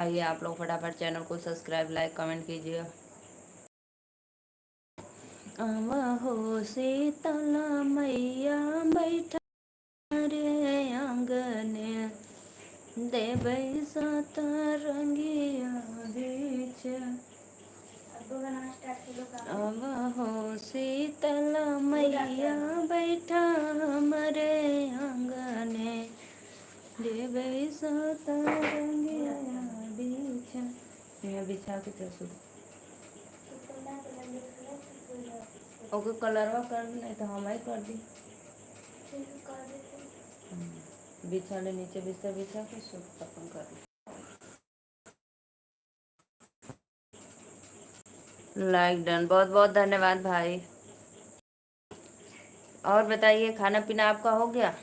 आइए आप लोग फटाफट चैनल को सब्सक्राइब लाइक कमेंट कीजिए। हो शीतला मैया बैठा रे आंगने देबै सतरंगिया बीच। अब हो शीतला मैया बैठा हमरे आंगने देबै सतरंगिया बीच। मैं बिछा के चलू ओके कलरवा कर दी, नहीं तो हम ही कर दी। बिछा ले नीचे बिस्तर बिछा के सूट अपन कर लाइक डन। बहुत बहुत धन्यवाद भाई। और बताइए खाना पीना आपका हो गया?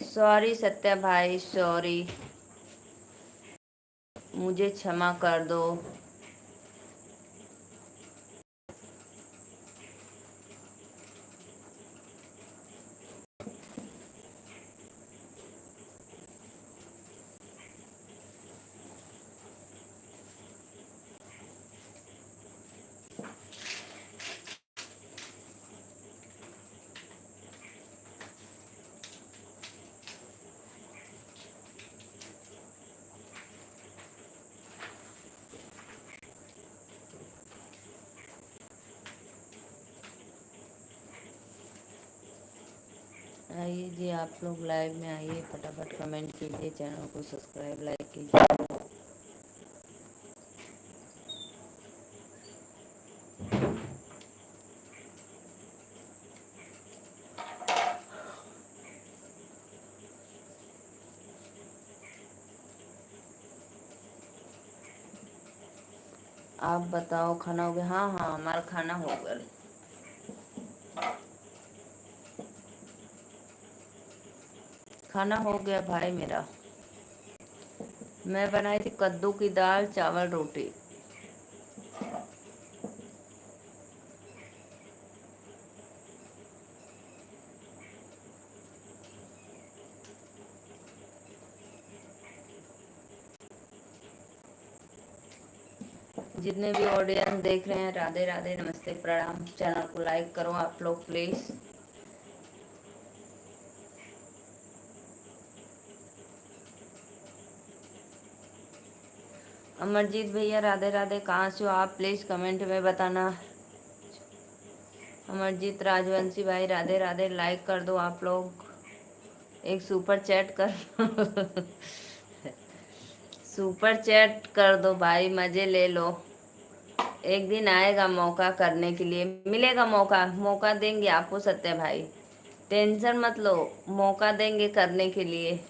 सॉरी सत्या भाई, सॉरी, मुझे क्षमा कर दो। आइए जी आप लोग लाइव में आइए, फटाफट कमेंट कीजिए, चैनल को सब्सक्राइब लाइक कीजिए। आप बताओ खाना हो गया? हाँ हाँ हमारा खाना हो गया। खाना हो गया भाई मेरा। मैं बनाई थी कद्दू की दाल चावल रोटी। जितने भी ऑडियंस देख रहे हैं राधे राधे नमस्ते प्रणाम। चैनल को लाइक करो आप लोग प्लीज। अमरजीत भैया राधे राधे, कहाँ से हो आप? प्लीज कमेंट में बताना। अमरजीत राजवंशी भाई राधे राधे, लाइक कर दो आप लोग, एक सुपर चैट कर सुपर चैट कर दो भाई, मजे ले लो। एक दिन आएगा मौका करने के लिए, मिलेगा मौका, मौका देंगे आपको सत्य भाई, टेंशन मत लो, मौका देंगे करने के लिए।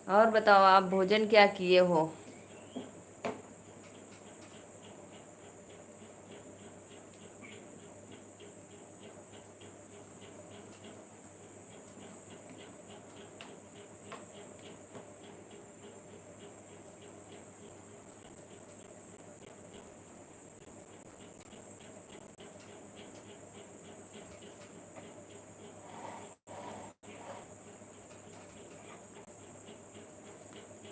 और बताओ आप भोजन क्या किए हो?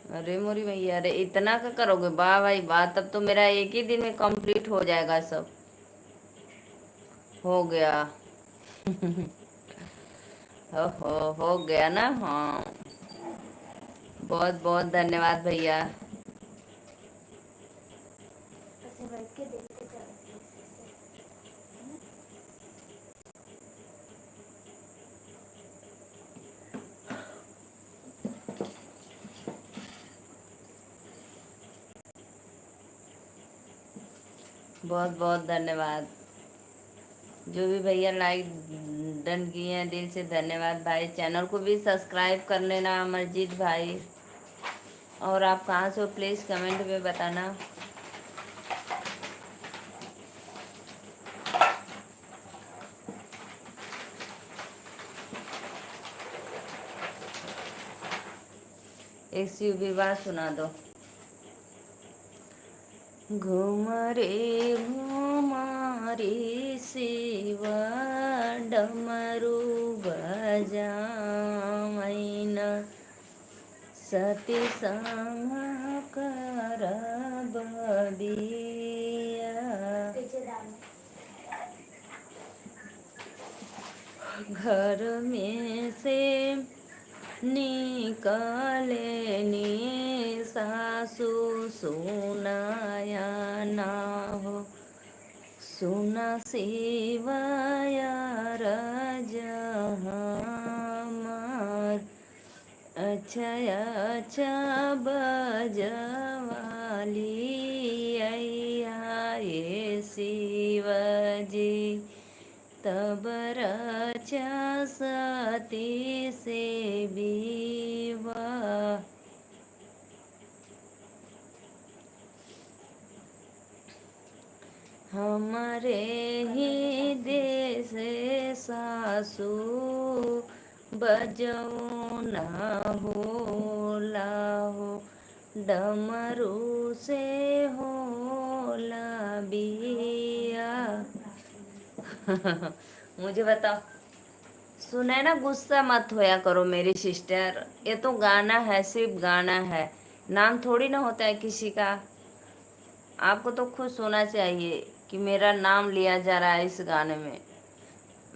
अरे मोरी भैया, अरे इतना का करोगे? वाह भाई वाह, तब तो मेरा एक ही दिन में कंप्लीट हो जाएगा सब। हो गया हो गया ना? हाँ, बहुत बहुत धन्यवाद भैया। बहुत बहुत धन्यवाद। जो भी भैया लाइक डन किए हैं दिल से धन्यवाद भाई। चैनल को भी सब्सक्राइब कर लेना अमरजीत भाई। और आप कहाँ से हो प्लीज़ कमेंट में बताना। एक शिव विवाह सुना दो। घूम रे घूम शिव डमरू बजाइन सती संग करब बिया। घर में से निकले नी सासु सुनाया ना हो, सुना शिवाया रजहमार। अच्छा अच्छा बजवाली अया ये शिवजी, तब रचा सती से विवाह। हमारे ही देश सासू बजऊ ना होला हो, डमरू से होला बिया। मुझे बताओ, सुने ना, गुस्सा मत होया करो मेरी सिस्टर, ये तो गाना है, सिर्फ गाना है, नाम थोड़ी ना होता है किसी का। आपको तो खुश होना चाहिए कि मेरा नाम लिया जा रहा है इस गाने में।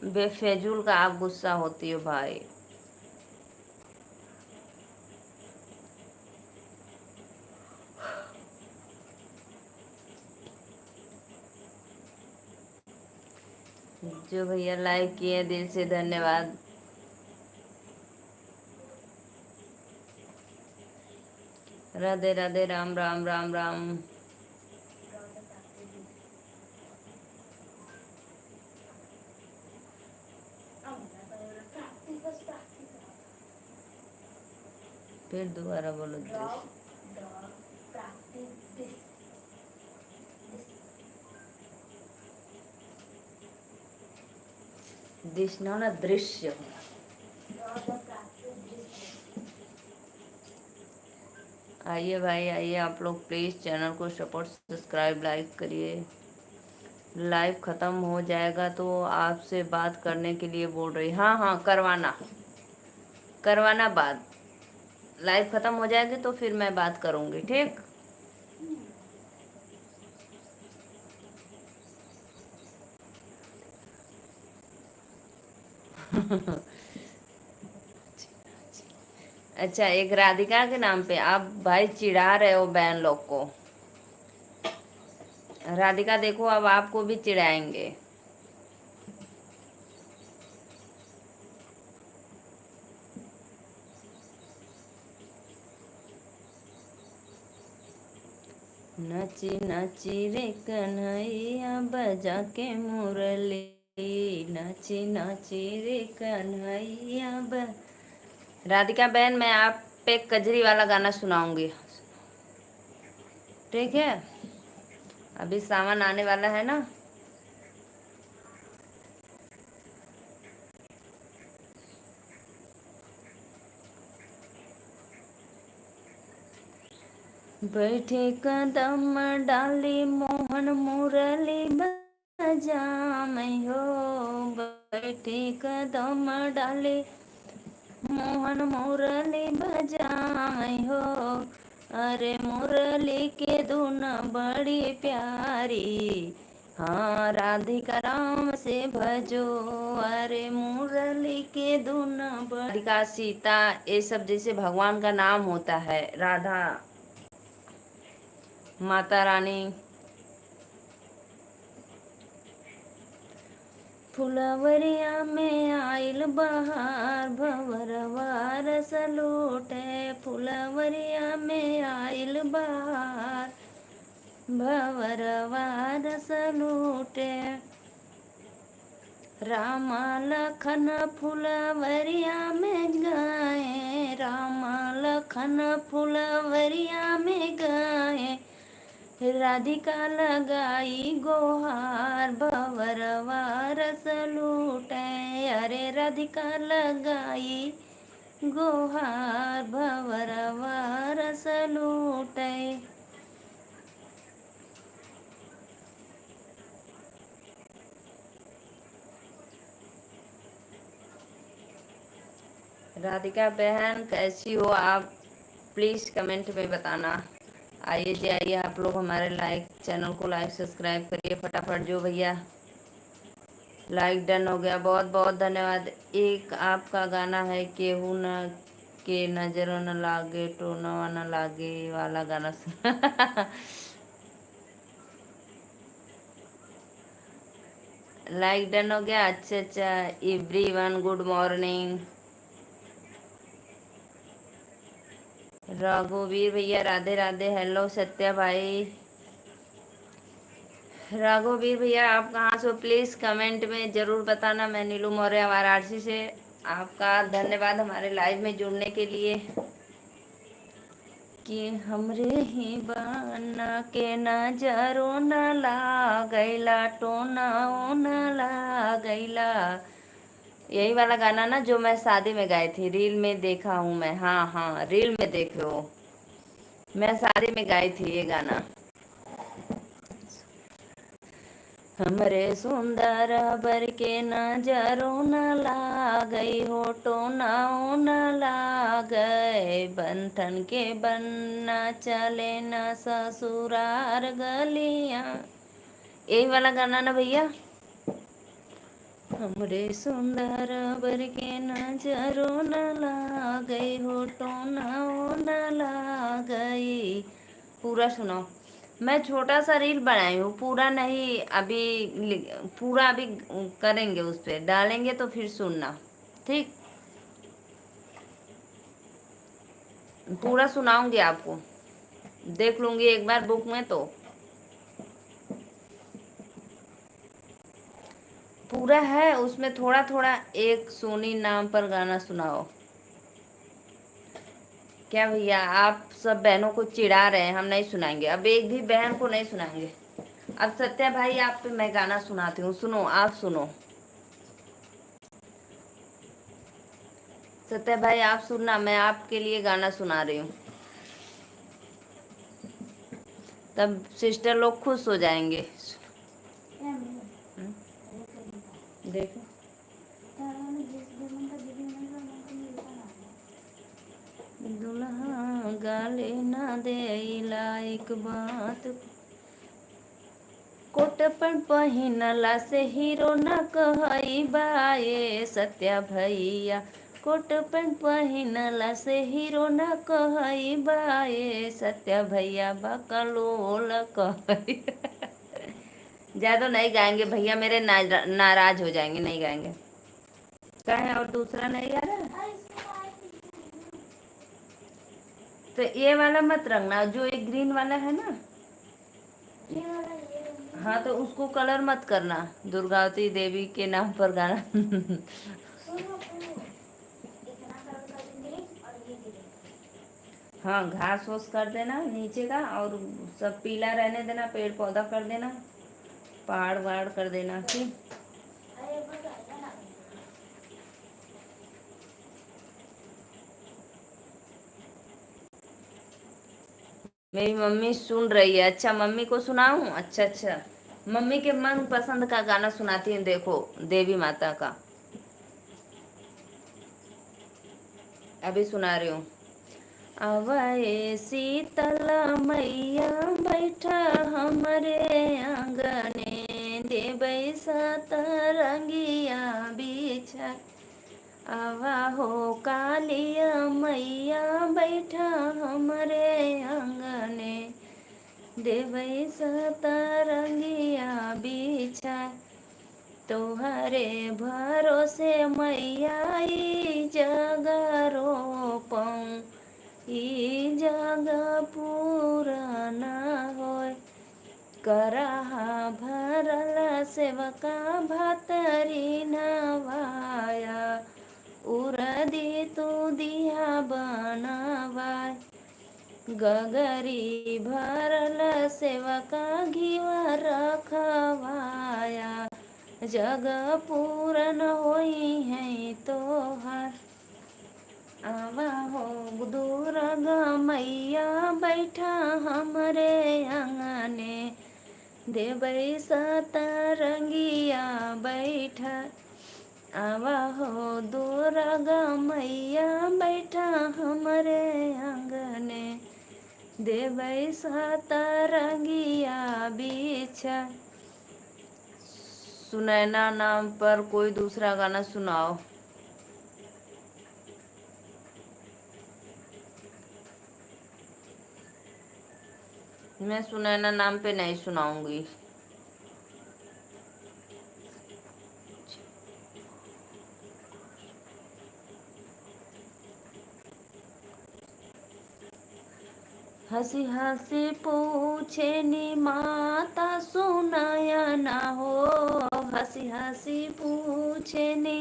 बेफजूल का आप गुस्सा होती हो भाई। जो भैया लाइक किए दिल से धन्यवाद। राधे राधे, राम राम राम राम। फिर दोबारा बोलो। दृश्य ना, दृश्य। आइए भाई आइए, आप लोग प्लीज़ चैनल को सपोर्ट सब्सक्राइब लाइक करिए। लाइव ख़त्म हो जाएगा तो आपसे बात करने के लिए बोल रही। हाँ हाँ, करवाना करवाना बात। लाइव ख़त्म हो जाएगी तो फिर मैं बात करूँगी, ठीक। अच्छा, एक राधिका के नाम पे आप भाई चिढ़ा रहे हो बहन लोग को। राधिका देखो, अब आपको भी चिढ़ाएंगे। नची नची रे कन्हैया बजा के मुरली, नची नची रे कन्हैया राधिका बहन, मैं आप पे कजरी वाला गाना सुनाऊंगी, ठीक है। अभी सावन आने वाला है ना। बैठे कदम डाली मोहन मुरली बजामै हो, बैठे कदम डाली मोहन मुरली बजामै हो। अरे मुरली के धुन बड़ी प्यारी, हाँ राधिका राम से भजो। अरे मुरली के धुन राधिका सीता ये सब जैसे भगवान का नाम होता है, राधा माता रानी। फुलवरिया में आइल बहार, भंवरवा रस लूटे। फुलवरिया में आइल बहार, भंवरवा रस लूटे। रामा लखन फुलवरिया में गाए, रामा लखन फुलवरिया में गाए। राधिका लगाई गोहार, भंवरवा रस लूटे। अरे राधिका लगाई गोहार, भंवरवा रस लूटे। राधिका बहन कैसी हो आप, प्लीज़ कमेंट में बताना। आइए जी आइए, आप लोग हमारे चैनल को लाइक सब्सक्राइब करिए फटाफट। जो भैया लाइक डन हो गया, बहुत बहुत धन्यवाद। एक आपका गाना है केहू न के नजर न लागे टोनवा न लागे वाला गाना सुन लाइक डन हो गया, अच्छा अच्छा। Everyone good morning. राघोवीर भैया राधे राधे। हेलो सत्या भाई। राघोवीर भैया आप कहाँ से हो, प्लीज़ कमेंट में ज़रूर बताना। मैं नीलू मौर्य वाराणसी से। आपका धन्यवाद हमारे लाइव में जुड़ने के लिए। कि हमरे ही बना के नजरो न लागैला टोना न लागैला, यही वाला गाना ना जो मैं शादी में गाई थी। रील में देखा हूँ मैं, हाँ हाँ रील में देखे हो, मैं शादी में गाई थी ये गाना। हमरे सुंदर बर के नजरो न लागई होटो न लागई, बंठन के बन्ना चले न ससुरार गलियां, यही वाला गाना ना भैया। हमरे सुंदर बर के नजरो न लागई होटो न लागई। पूरा सुनो, मैं छोटा सा रील बनाई हूँ, पूरा नहीं अभी। पूरा अभी करेंगे, उस पर डालेंगे तो फिर सुनना, ठीक। पूरा सुनाऊंगी आपको, देख लूंगी एक बार बुक में तो पूरा है। उसमें थोड़ा थोड़ा एक सोनी नाम पर गाना सुनाओ। क्या भैया आप सब बहनों को चिढ़ा रहे हैं, हम नहीं सुनाएंगे अब, एक भी बहन को नहीं सुनाएंगे। अब सत्या भाई आप पे मैं गाना सुनाती हूँ, सुनो आप सुनो। सत्या भाई आप सुनना, मैं आपके लिए गाना सुना रही हूँ, तब सिस्टर लोग खुश हो जाएंगे। देखो दुल्हा गाले ना दे एक बात, कोट पर पहिनला से हीरो न कहई बाए सत्या भैया, कोट पर पहिनला से हीरो न कहई बाए सत्या भैया, बकलोल कहई ज्यादा नहीं गाएंगे भैया, मेरे नाराज हो जाएंगे, नहीं गाएंगे। क्या है और दूसरा नहीं गा रहा, तो ये वाला मत रखना, जो एक ग्रीन वाला है ना, हाँ तो उसको कलर मत करना। दुर्गावती देवी के नाम पर गाना हाँ घास फूस कर देना नीचे का, और सब पीला रहने देना, पेड़ पौधा कर देना, पहाड़ वहाड़ कर देना, ठीक। मेरी मम्मी सुन रही है, अच्छा मम्मी को सुनाऊं, अच्छा अच्छा। मम्मी के मन पसंद का गाना सुनाती हूँ, देखो देवी माता का अभी सुना रही हूँ। अवए शीतल मैया बैठा हमरे आंगने, देबै सतरंगिया बिछा, आवा हो कालिया मैया बैठा हमरे आंगने, देबै सतरंगिया बिछा, तोहरे भरोसे मैया ई जग रोपऊं, ई जग पूरन होय, करहा भरल सेवका भतरी नवाया, उरदी तू दिया बनवाय, गगरी भरल सेवका घीवा रखवाया, जग पूरन होई है तोहर, आवा हो दुर्ग मैया बैठा हमरे आंगने, देबै सतरंगिया बैठा, आवा हो दुर्गा मैया बैठा हमरे आंगने, देवै सतरंगिया बिछा। सुनैना नाम पर कोई दूसरा गाना सुनाओ। मैं सुनैना नाम पे नहीं सुनाऊंगी। हंसी हंसी पूछे नी माता सुनाया ना हो, हंसी हंसी पूछे नी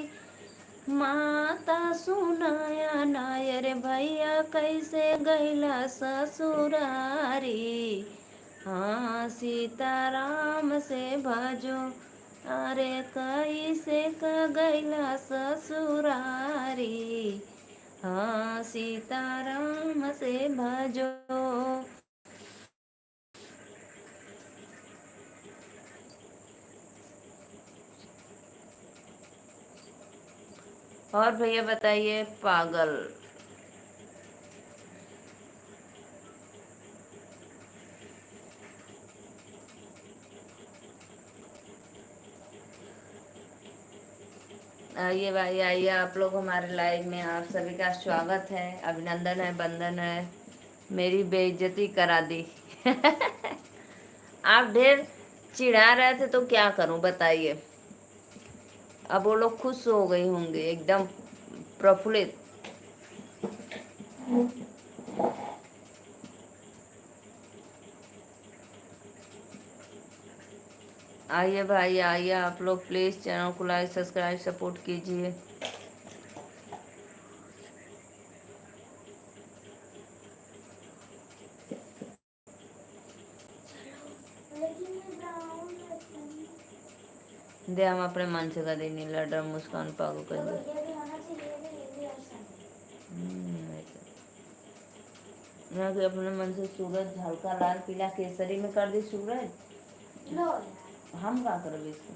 माता सुनाया ना, अरे भैया कैसे गैला ससुरारी, हाँ सीताराम से भजो, अरे कैसे गैला ससुरारी, हाँ सीताराम से भजो। और भैया बताइए पागल। आइए भाई आइए, आप लोग हमारे लाइव में, आप सभी का स्वागत है, अभिनंदन है, बंधन है। मेरी बेइज्जती करा दी। आप ढेर चिढ़ा रहे थे तो क्या करूं बताइए। अब वो लोग खुश हो गई होंगे एकदम प्रफुल्लित। आइए भाई आइए, आप लोग प्लीज़ चैनल को लाइक सब्सक्राइब सपोर्ट कीजिए। दे हम अपने मन से कर देनी लड़ मुस्कान पागो कर दे। मैं भी अपने मन से सूरज हल्का लाल पीला केसरी में कर दी सूरज। हम क्या करोगे इसको।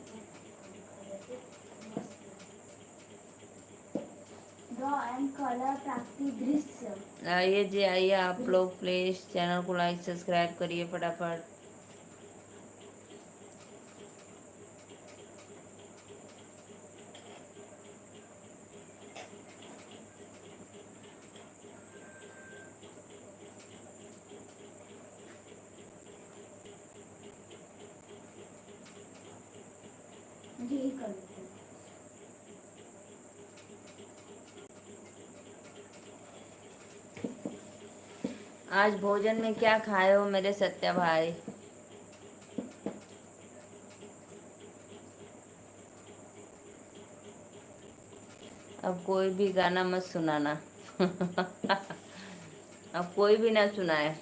आइए जी आइए, आप लोग प्लीज चैनल को लाइक सब्सक्राइब करिए फटाफट। आज भोजन में क्या खाए हो मेरे सत्या भाई। अब कोई भी गाना मत सुनाना। अब कोई भी ना सुनाए।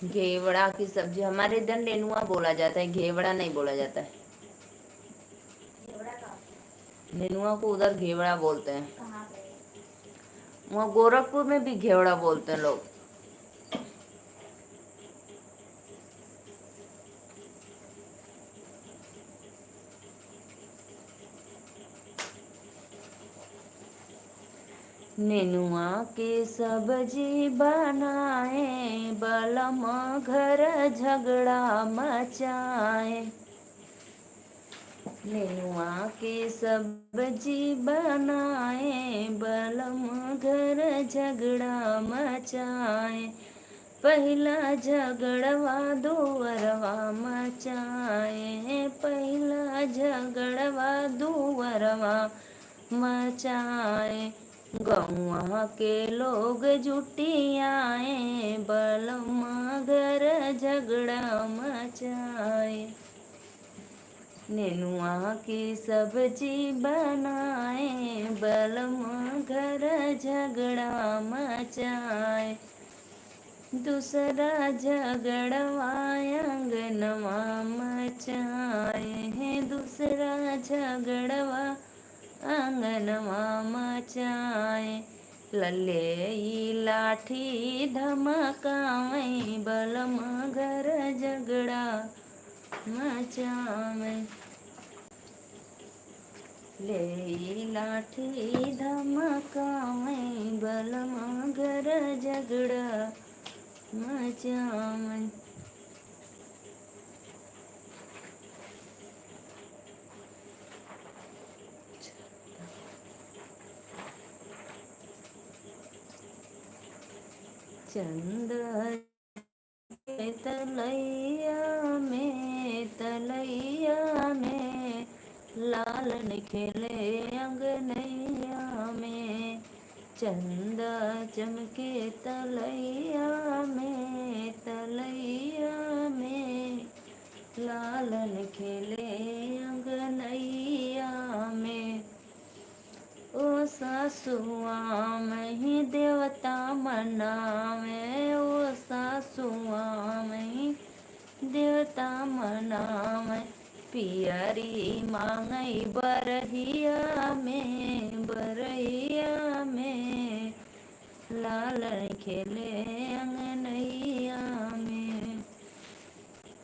घेवड़ा की सब्जी हमारे इधर नेनुआ बोला जाता है, घेवड़ा नहीं बोला जाता है। नेनुआ को उधर घेवड़ा बोलते हैं। वहाँ गोरखपुर में भी घेवड़ा बोलते हैं लोग। नेनुआ की सब्जी बनाए, बलम घर झगड़ा मचाए। नेनुआ की सब्जी बनाए, बलम घर झगड़ा मचाए। पहला झगड़वा दुअरवा मचाए, पहला झगड़वा दुअरवा मचाए। गौआ के लोग जुटियाए बलमा घर झगड़ा मचाए। नेनुआ की सब्जी बनाए बलमा घर झगड़ा मचाए। दूसरा झगड़वा आंगनवा मचाए हैं। दूसरा झगड़वा आंगनवा मचाए। लल्ले ई लाठी धमकावे बलमा घर झगड़ा मचावे। ले ई लाठी धमकावे बलमा घर झगड़ा मचावे। चंद तलैया में लालन खेले अंगनैया में। चंदा चमके तलैया में लालन खेले अंगनैया में। ओ सासुआ मही देवता मनावे। ओ सासुआ मही देवता मनावे। पियरी मांगई बरहिया में लालन खेले अंगनैया में।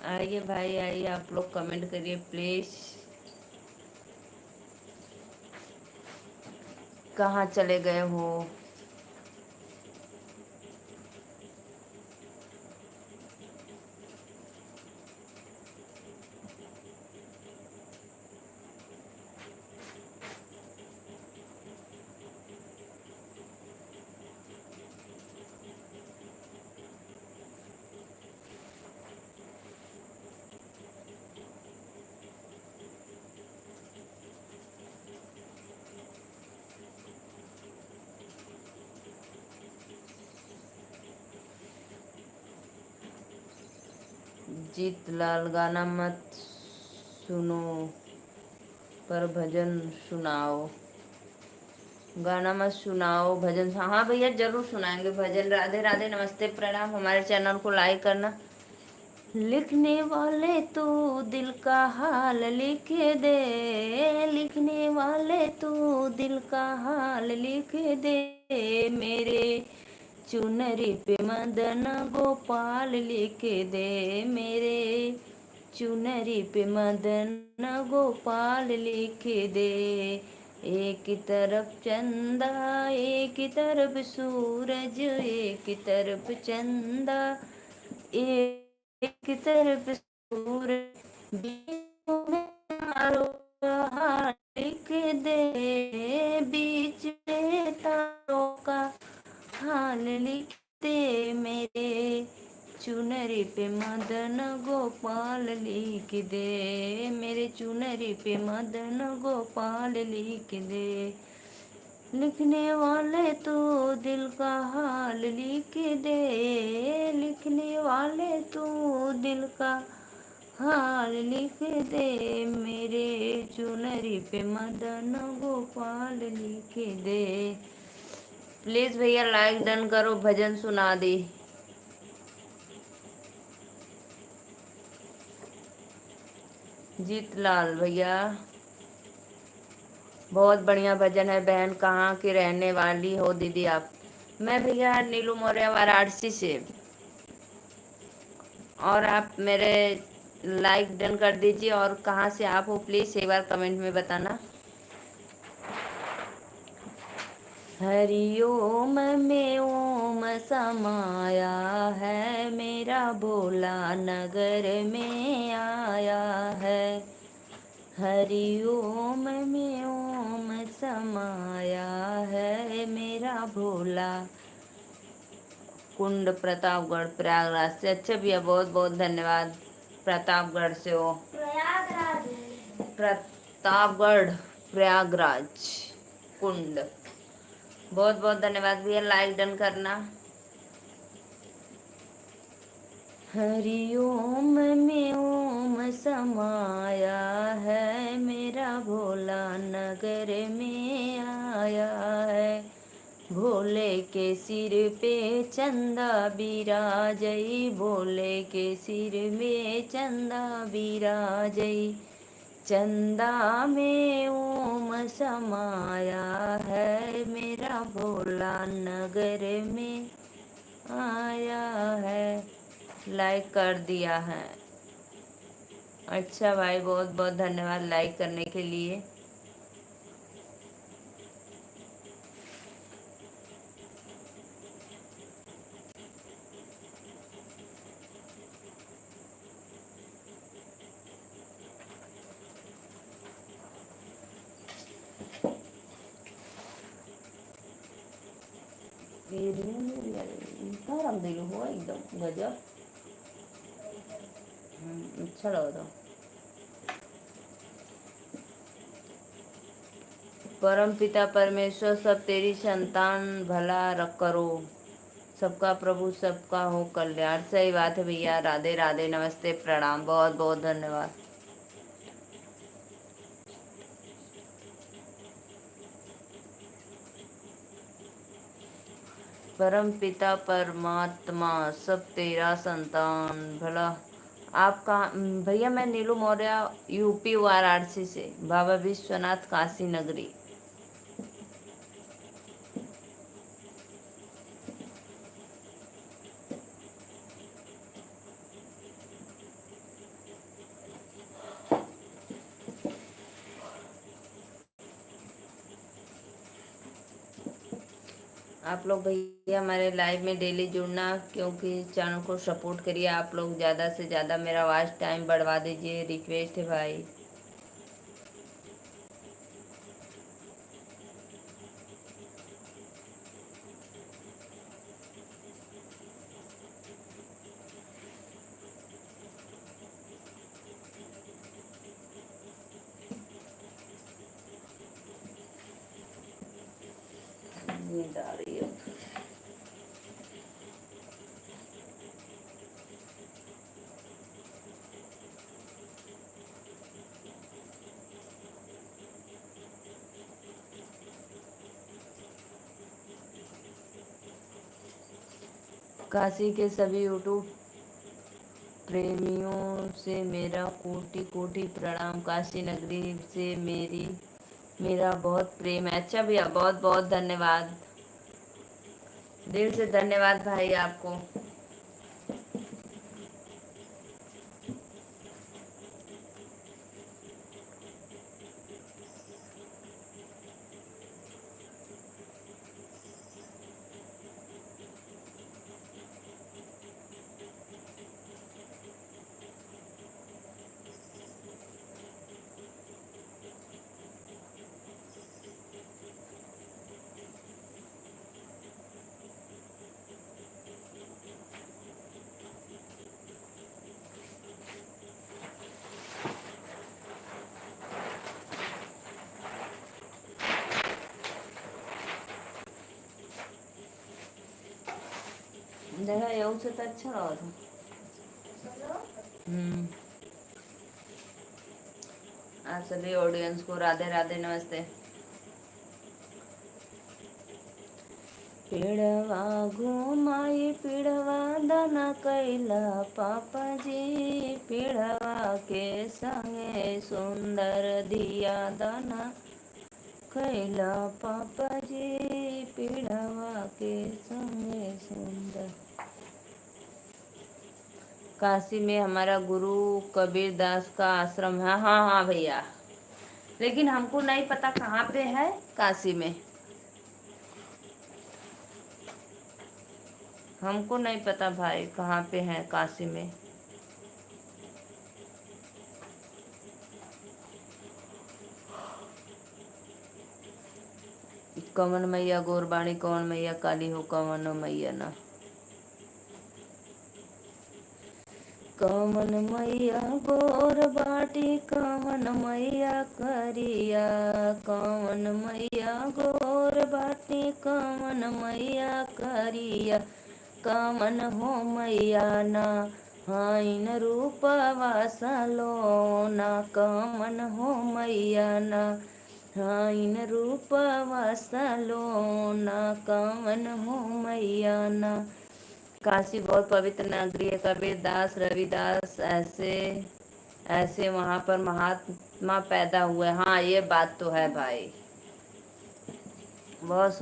आइए भाई आइए, आप लोग कमेंट करिए प्लीज। कहाँ चले गए हो? जीत लाल गाना मत सुनो पर भजन सुनाओ। गाना मत सुनाओ भजन। हाँ भैया जरूर सुनाएंगे भजन। राधे राधे, नमस्ते, प्रणाम। हमारे चैनल को लाइक करना। लिखने वाले तू दिल का हाल लिख दे। लिखने वाले तू दिल का हाल लिख दे। मेरे चुनरी पे मदन गोपाल लिख दे। मेरे चुनरी पे मदन गोपाल लिख दे। एक तरफ चंदा एक तरफ सूरज। एक तरफ चंदा एक तरफ सूरज। बीच में तारों का हाल लिख दे। बीच में तारों का हाल लिख दे। मेरे चुनरी पे मदन गोपाल लिख दे। मेरे चुनरी पे मदन गोपाल लिख दे। लिखने वाले तो दिल का हाल लिख दे। लिखने वाले तो दिल का हाल लिख दे। मेरे चुनरी पे मदन गोपाल लिख दे। प्लीज भैया लाइक डन करो, भजन सुना दी। जीत लाल भैया बहुत बढ़िया भजन है। बहन कहाँ की रहने वाली हो दीदी आप? मैं भैया नीलू मौर्य वाराणसी से। और आप मेरे लाइक डन कर दीजिए। और कहाँ से आप हो प्लीज़ एक बार कमेंट में बताना। हरिओम में ओम समाया है। मेरा भोला नगर में आया है। हरिओम में ओम समाया है। मेरा भोला। कुंड प्रतापगढ़ प्रयागराज से। अच्छा भैया बहुत बहुत धन्यवाद। प्रतापगढ़ से हो? प्रतापगढ़ प्रयागराज कुंड। बहुत बहुत धन्यवाद भैया, लाइक डन करना। हरिओम में ओम समाया है, मेरा भोला नगर में आया है। भोले के सिर पे चंदा बिराजई, भोले के सिर में चंदा बिराजई। चंदा में ओम समाया है, मेरा भोला नगर में आया है। लाइक कर दिया है। अच्छा भाई, बहुत बहुत धन्यवाद लाइक करने के लिए। रंग दिल हुआ एकदम गजब। अच्छा लगा था। परम पिता परमेश्वर सब तेरी संतान भला करो, सबका प्रभु सबका हो कल्याण। सही बात है भैया। राधे राधे, नमस्ते, प्रणाम, बहुत बहुत धन्यवाद। परम पिता परमात्मा सब तेरा संतान भला। आप कहाँ भैया? मैं नीलू मौर्य, यूपी वाराणसी से, बाबा विश्वनाथ काशी नगरी। आप लोग भैया हमारे लाइव में डेली जुड़ना, क्योंकि चैनल को सपोर्ट करिए। आप लोग ज़्यादा से ज़्यादा मेरा वॉच टाइम बढ़वा दीजिए, रिक्वेस्ट है भाई। नींद आ रही है। काशी के सभी यूट्यूब प्रेमियों से मेरा कोटि कोटि प्रणाम। काशी नगरी से मेरा बहुत प्रेम है। अच्छा भैया, बहुत बहुत धन्यवाद, दिल से धन्यवाद भाई आपको। देखा એવું છે તો अच्छा लगा था। आप सभी ऑडियंस को राधे राधे, नमस्ते। पीड़वा घुमाई पीड़वा दाना कैला पापा जी, पीड़वा के संगे सुंदर दिया दाना कैला पापा जी, पीड़वा के संगे सुंदर। काशी में हमारा गुरु कबीर दास का आश्रम है। हाँ हाँ भैया, लेकिन हमको नहीं पता कहाँ पे है काशी में। हमको नहीं पता भाई कहाँ पे है काशी में। कवन मैया गोरबाणी, कवन मैया काली हो, कवन मैया ना। कमन मैया गोर बाटी कमन मैया करिया, कमन मैया गोर बाटी कमन मैया करिया, कमन हो मैया ना हाइन रूपवा सलोना, कमन हो मैया ना हाइन रूपवा सलोना, कमन हो मैया ना। काशी बहुत पवित्र नगरी है। कबीर दास रविदास ऐसे ऐसे वहाँ पर महात्मा पैदा हुए। हाँ ये बात तो है भाई। बहुत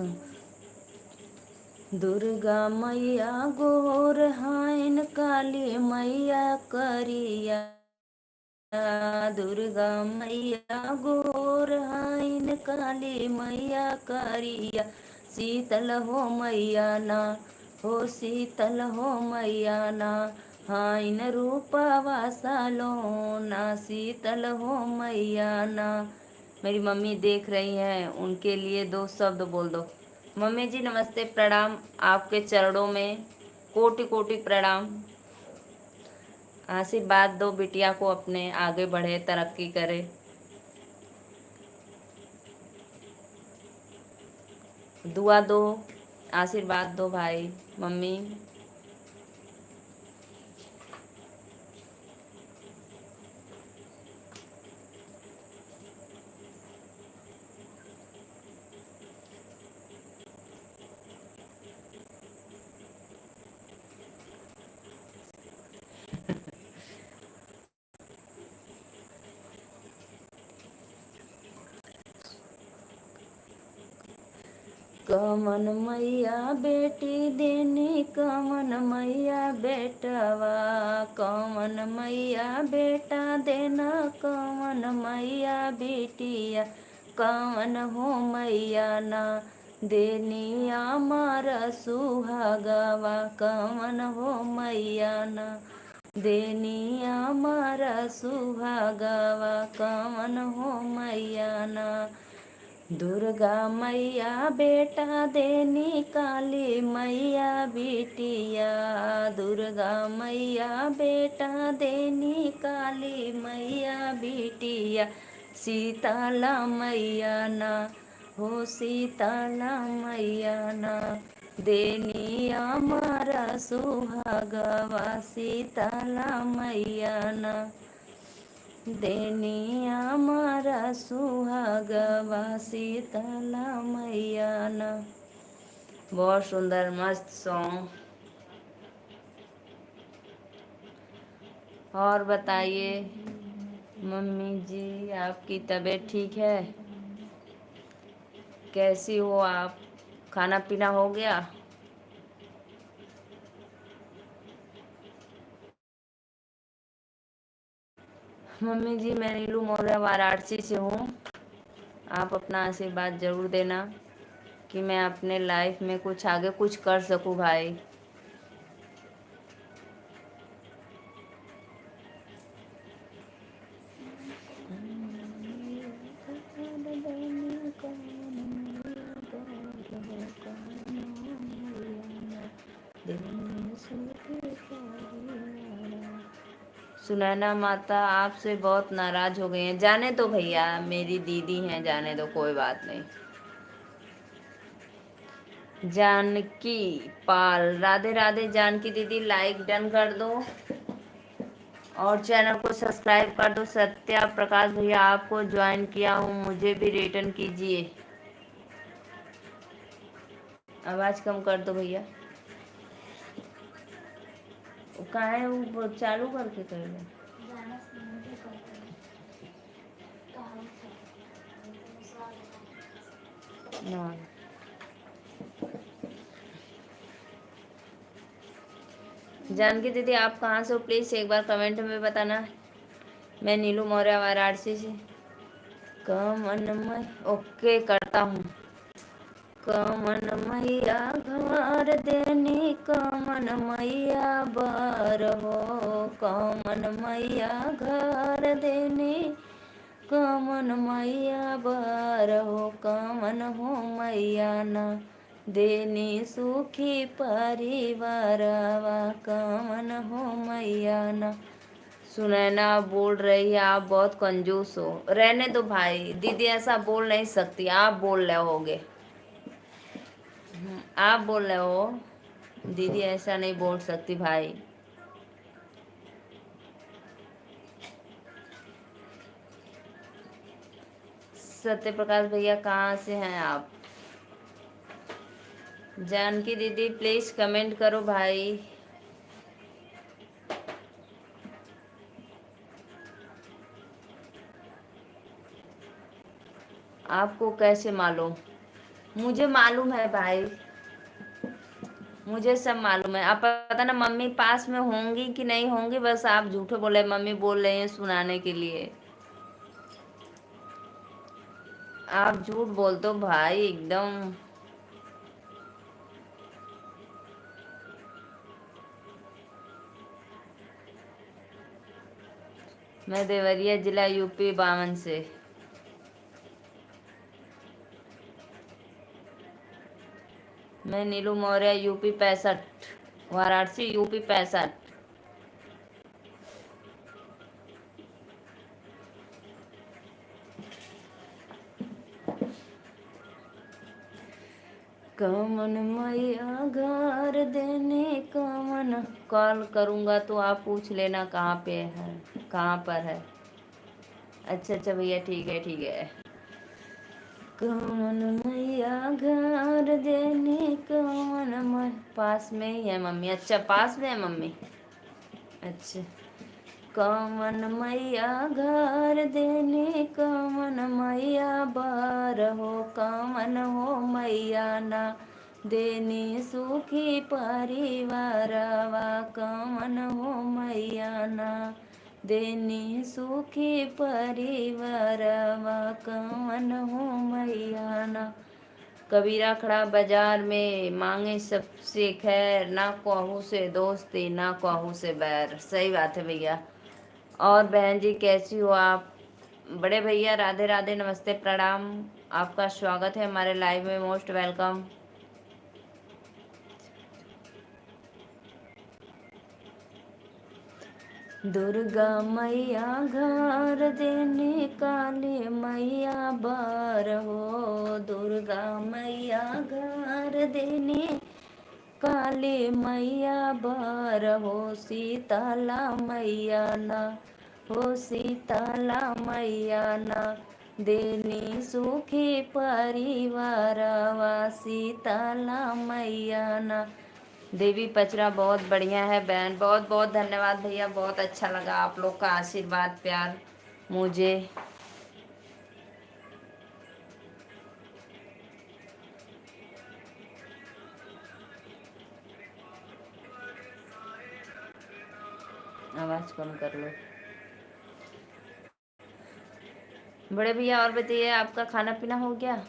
दुर्गा मैया गोर हाइन काली मैया करिया, दुर्गा मैया गोर हाइन काली मैया करिया, शीतल हो मैया ना हो शीतल हो मैया ना हाइन रूपवा सलोना, शीतल हो मैया ना। मेरी मम्मी देख रही हैं, उनके लिए दो शब्द बोल दो। मम्मी जी नमस्ते, प्रणाम, आपके चरणों में कोटि कोटि प्रणाम। आशीर्वाद दो बिटिया को, अपने आगे बढ़े तरक्की करे। दुआ दो, आशीर्वाद दो भाई मम्मी। कमन मैया बेटी देनी कमन मैया बेटवा, कमन मैया बेटा देना कमन मैया बेटिया, कमन हो मैया ना देनी आमार सुहागवा, कमन हो मैया ना देनी आमार सुहागवा, कमन हो मैया ना। दुर्गा मैया बेटा देनी काली मैया बिटिया, दुर्गा मैया बेटा देनी काली मैया बिटिया, शीतला मैया ना हो शीतला मैया ना देनी हमारा सुहागवा, शीतला मैया ना देनी हमारा सुहागवा, शीतला मैया ना। बहुत सुंदर मस्त सॉन्ग। और बताइए मम्मी जी, आपकी तबीयत ठीक है? कैसी हो आप? खाना पीना हो गया? मम्मी जी मैं नीलू मौर्य वाराणसी से हूँ। आप अपना आशीर्वाद जरूर देना कि मैं अपने लाइफ में कुछ आगे कुछ कर सकूँ भाई। सुनैना माता आपसे बहुत नाराज हो गई हैं। जाने दो भैया, मेरी दीदी हैं, जाने दो, कोई बात नहीं। जानकी पाल, राधे राधे जानकी दीदी, लाइक डन कर दो और चैनल को सब्सक्राइब कर दो। सत्या प्रकाश भैया आपको ज्वाइन किया हूँ, मुझे भी रिटर्न कीजिए। आवाज़ कम कर दो भैया। कहाँ है वो, चालू करके कर लो ना। जानकी दीदी आप कहाँ से हो, प्लीज़ एक बार कमेंट में बताना। मैं नीलू मौर्य वाराणसी से। कमन मई ओके करता हूँ। कमन मैया घर देनी कमन मैया बर हो, कमन मैया घर देनी कमन मैया बर हो, कमन हो मैया ना देनी सुखी परिवारवा कमन हो मैया ना। सुनैना बोल रही है आप बहुत कंजूस हो। रहने दो भाई, दीदी ऐसा बोल नहीं सकती, आप बोल रहे होगे। आप बोल रहे हो, दीदी ऐसा नहीं बोल सकती भाई। सत्य प्रकाश भैया कहाँ से हैं आप? जानकी दीदी प्लीज कमेंट करो भाई। आपको कैसे मालूम? मुझे मालूम है भाई, मुझे सब मालूम है। आप पता ना मम्मी पास में होंगी कि नहीं होंगी, बस आप झूठे बोले, मम्मी बोल रहे हैं सुनाने के लिए। आप झूठ बोल दो भाई एकदम। मैं देवरिया जिला यूपी 52 से। मैं नीलू मौर्य यूपी 65, वाराणसी यूपी 65। कमन मैया घर देने कमन। कॉल करूँगा तो आप पूछ लेना कहाँ पे है, कहाँ पर है। अच्छा अच्छा भैया, ठीक है ठीक है। कमन मैया घर देने कमन मै। पास में ही है मम्मी? अच्छा पास में है मम्मी। अच्छा। कमन मैया घर देने कमन मैया बार हो, कमन हो मैया ना। देनी सुखी परिवारवा कमन हो मैया ना। देनी सुखी परिवारवा कमन हो मैया ना। कबीरा खड़ा बाजार में मांगे सबसे खैर, ना कहूँ से दोस्ती ना कहूँ से बैर। सही बात है भैया। और बहन जी कैसी हो आप? बड़े भैया राधे राधे, नमस्ते प्रणाम। आपका स्वागत है हमारे लाइव में, मोस्ट वेलकम। दुर्गा मैया घर देने काली मैया बार हो। दुर्गा मैया घर देने काली मैया बार हो। सीताला मैया ना हो, सीताला मैया ना। देनी सुखी परिवारवा सीताला मैया ना। देवी पचरा बहुत बढ़िया है बहन, बहुत बहुत धन्यवाद भैया, बहुत अच्छा लगा आप लोग का आशीर्वाद प्यार मुझे। आवाज़ कम कर लो। बड़े भैया और बताइए, आपका खाना पीना हो गया?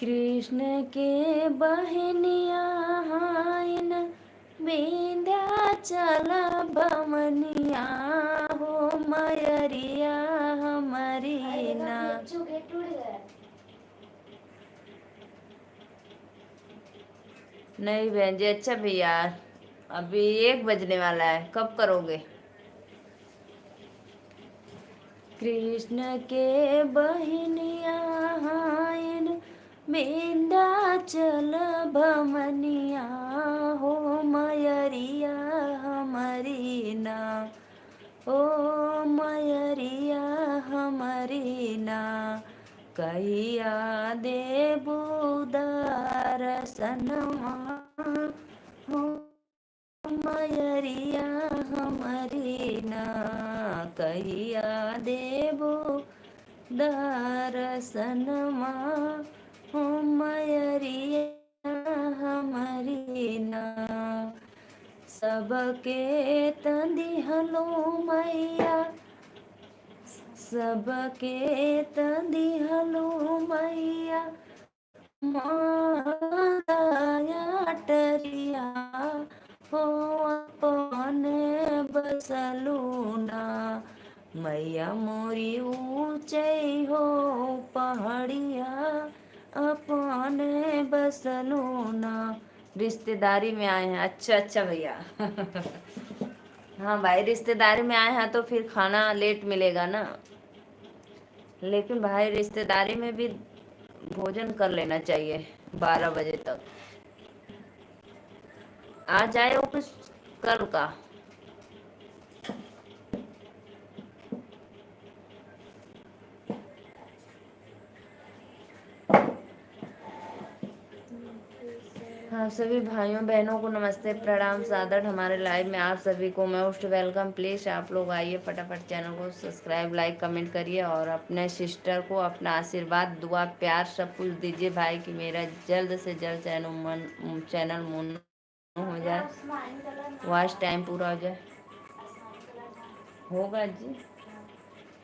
कृष्ण के बहनिया हाइन विंध्याचल बमनिया हो मयरिया हमारी ना। नहीं बहन जी। अच्छा भैया, अभी 1 बजने वाला है, कब करोगे? कृष्ण के बहनिया हाइन विंध्याचल भमनिया हो मयरिया हमारी ना। ओ मयरिया हमारी ना। कहिया देबू दर्शनवा हो मयरिया हमारी ना। कहिया देबो दर्शनमा हो मयरिया हमारी ना। सबके तंदिहलो मैया, सबके तंदिहलो मैया। माया टरिया हो अपने बसलूना मैया मोरी ऊंचाई हो पहाड़िया अपने बसलूना। रिश्तेदारी में आए हैं। अच्छा अच्छा भैया। हाँ भाई, रिश्तेदारी में आए हैं तो फिर खाना लेट मिलेगा ना। लेकिन भाई रिश्तेदारी में भी भोजन कर लेना चाहिए 12 बजे तक। आ जाए ऑफिस कल का। हाँ, सभी भाइयों बहनों को नमस्ते, प्रणाम, सादर। हमारे लाइव में आप सभी को मोस्ट वेलकम। प्लीज़ आप लोग आइए, फटाफट चैनल को सब्सक्राइब, लाइक, कमेंट करिए और अपने सिस्टर को अपना आशीर्वाद, दुआ, प्यार सब कुछ दीजिए भाई कि मेरा जल्द से जल्द चैनल मुन हो जाए, वॉच टाइम पूरा हो जाए। होगा जी।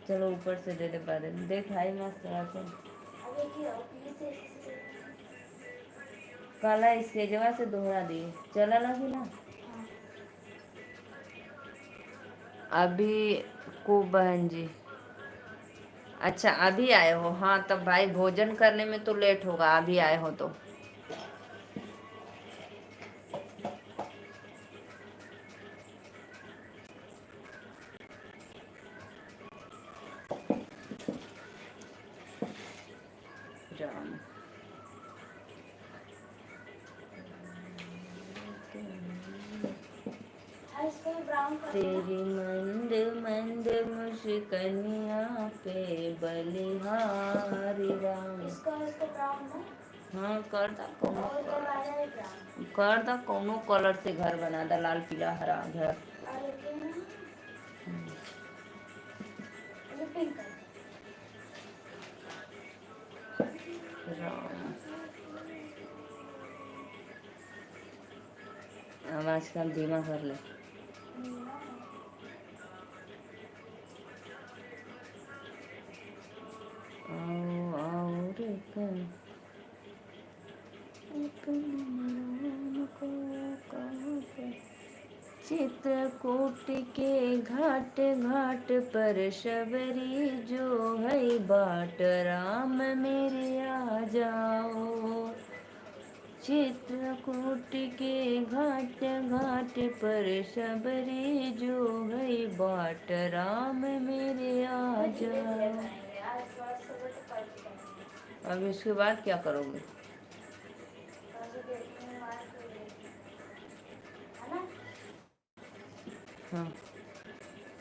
चलो ऊपर से दे दे पा देख भाई मस्त है। काला इसके जगह से दोहरा दिए चला लगी ना। अभी को बहन जी। अच्छा अभी आए हो। हाँ तब भाई भोजन करने में तो लेट होगा, अभी आए हो तो। राम तेरी मंद मंद मुस्कनिया पे बलिहारी राम। हाँ कर दा कोनो कलर से घर बना दा, लाल पीला हरा घर। राम आवाज कम धीमा कर ले। आओ आओ रे चित्रकूट के घाट घाट पर शबरी जो है बाट राम मेरे आ जाओ। चित्रकूट के घाट घाट पर शबरी जो है बाट राम मेरे आ जाओ। अब इसके बाद क्या करोगे? हाँ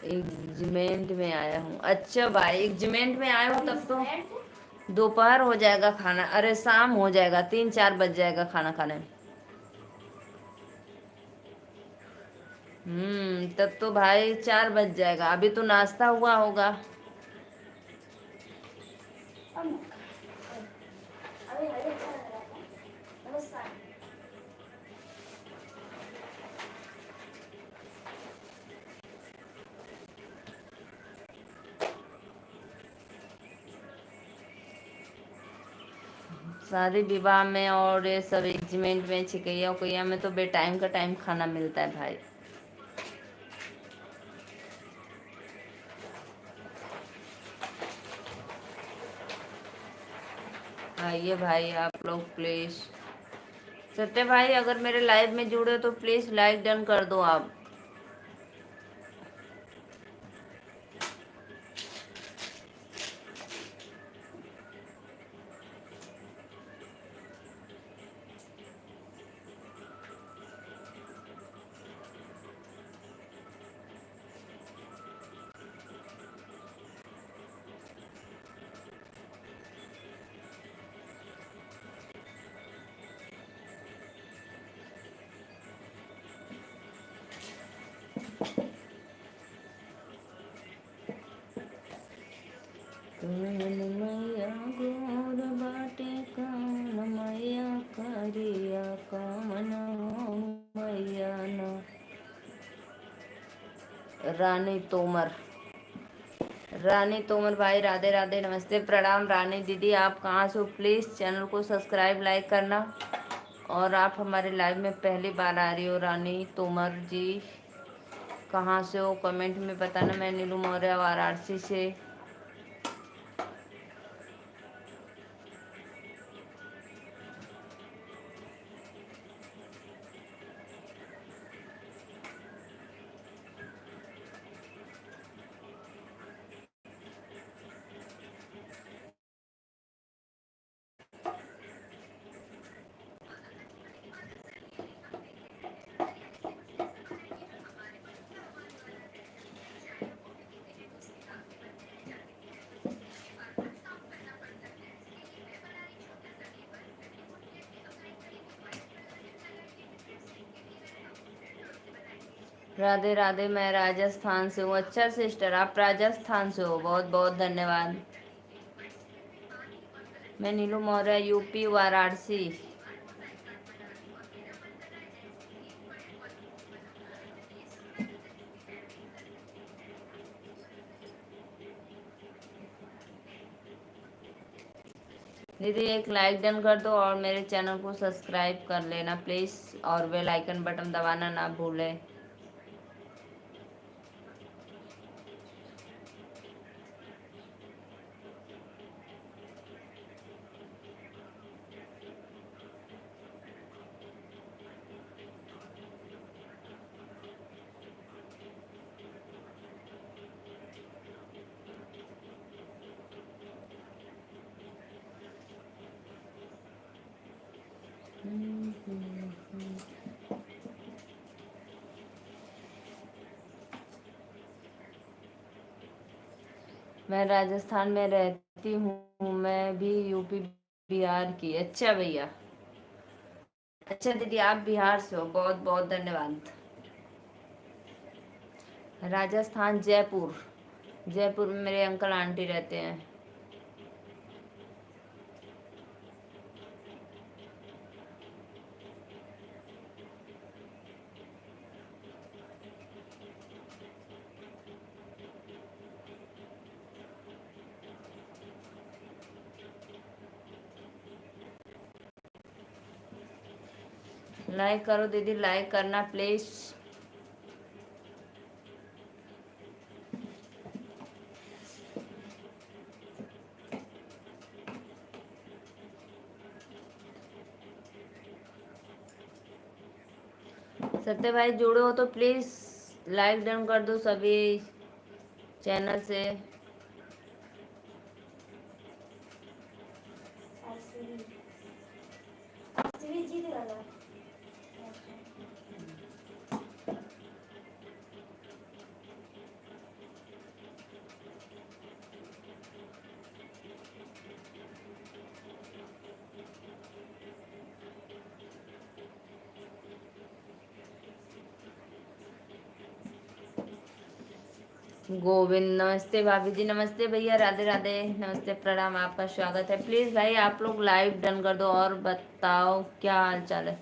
एग्जीमेंट में आया हूँ। अच्छा भाई एग्जीमेंट में आया हूँ तब तो दोपहर हो जाएगा खाना, अरे शाम हो जाएगा, 3-4 बज जाएगा खाना खाने में। तब तो भाई 4 बज जाएगा, अभी तो नाश्ता हुआ होगा। शादी विवाह में और ये सब एंगेजमेंट में, छिकैया उकैया में तो बेटाइम का टाइम खाना मिलता है भाई। आइए भाई आप लोग प्लीज। सत्य भाई अगर मेरे लाइव में जुड़े तो प्लीज लाइक डन कर दो आप। मैया गोर बाटे कान मैया करिया कामन मैया न। रानी तोमर। रानी तोमर भाई राधे राधे, नमस्ते प्रणाम। रानी दीदी आप कहाँ से हो? प्लीज़ चैनल को सब्सक्राइब लाइक करना। और आप हमारे लाइव में पहली बार आ रही हो रानी तोमर जी, कहाँ से हो कमेंट में बताना। मैं नीलू मौर्य वाराणसी से। राधे राधे, मैं राजस्थान से हूँ। अच्छा सिस्टर, आप राजस्थान से हो, बहुत बहुत धन्यवाद। मैं नीलू मौर्य, यूपी वाराणसी। दीदी एक लाइक डन कर दो और मेरे चैनल को सब्सक्राइब कर लेना प्लीज़, और बेल आइकन बटन दबाना ना भूलें। मैं राजस्थान में रहती हूँ, मैं भी यूपी बिहार की। अच्छा भैया, अच्छा दीदी आप बिहार से हो, बहुत बहुत धन्यवाद। राजस्थान जयपुर, जयपुर में मेरे अंकल आंटी रहते हैं। लाइक करो दीदी, लाइक करना प्लीज़। सत्य भाई जुड़े हो तो प्लीज़ लाइक डन कर दो सभी चैनल से। गोविंद, नमस्ते भाभी जी, नमस्ते भैया, राधे राधे, नमस्ते प्रणाम, आपका स्वागत है। प्लीज़ भाई आप लोग लाइव डन कर दो और बताओ क्या हाल चाल है।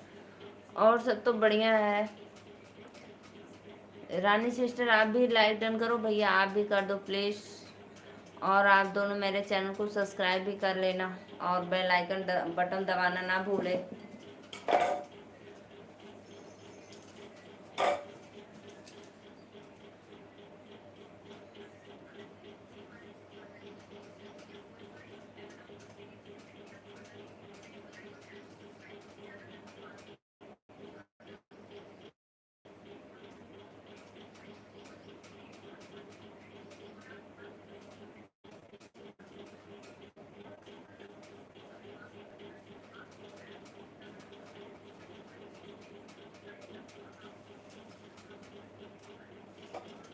और सब तो बढ़िया है। रानी सिस्टर आप भी लाइक डन करो, भैया आप भी कर दो प्लीज़। और आप दोनों मेरे चैनल को सब्सक्राइब भी कर लेना और बेल आइकन बटन दबाना ना भूले।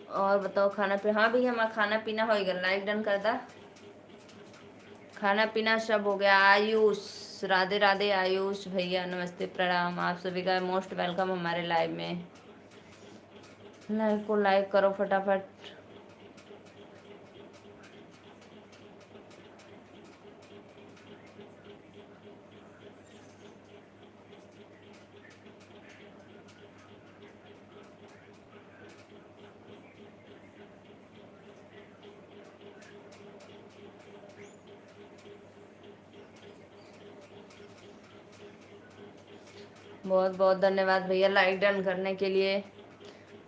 और बताओ खाना पीना। हाँ भैया हमारा खाना पीना हो गया, लाइक डन कर दा। खाना पीना सब हो गया। आयुष, राधे राधे आयुष भैया, नमस्ते प्रणाम, आप सभी का मोस्ट वेलकम हमारे लाइव में। लाइव को लाइक करो फटाफट। बहुत बहुत धन्यवाद भैया लाइक डन करने के लिए।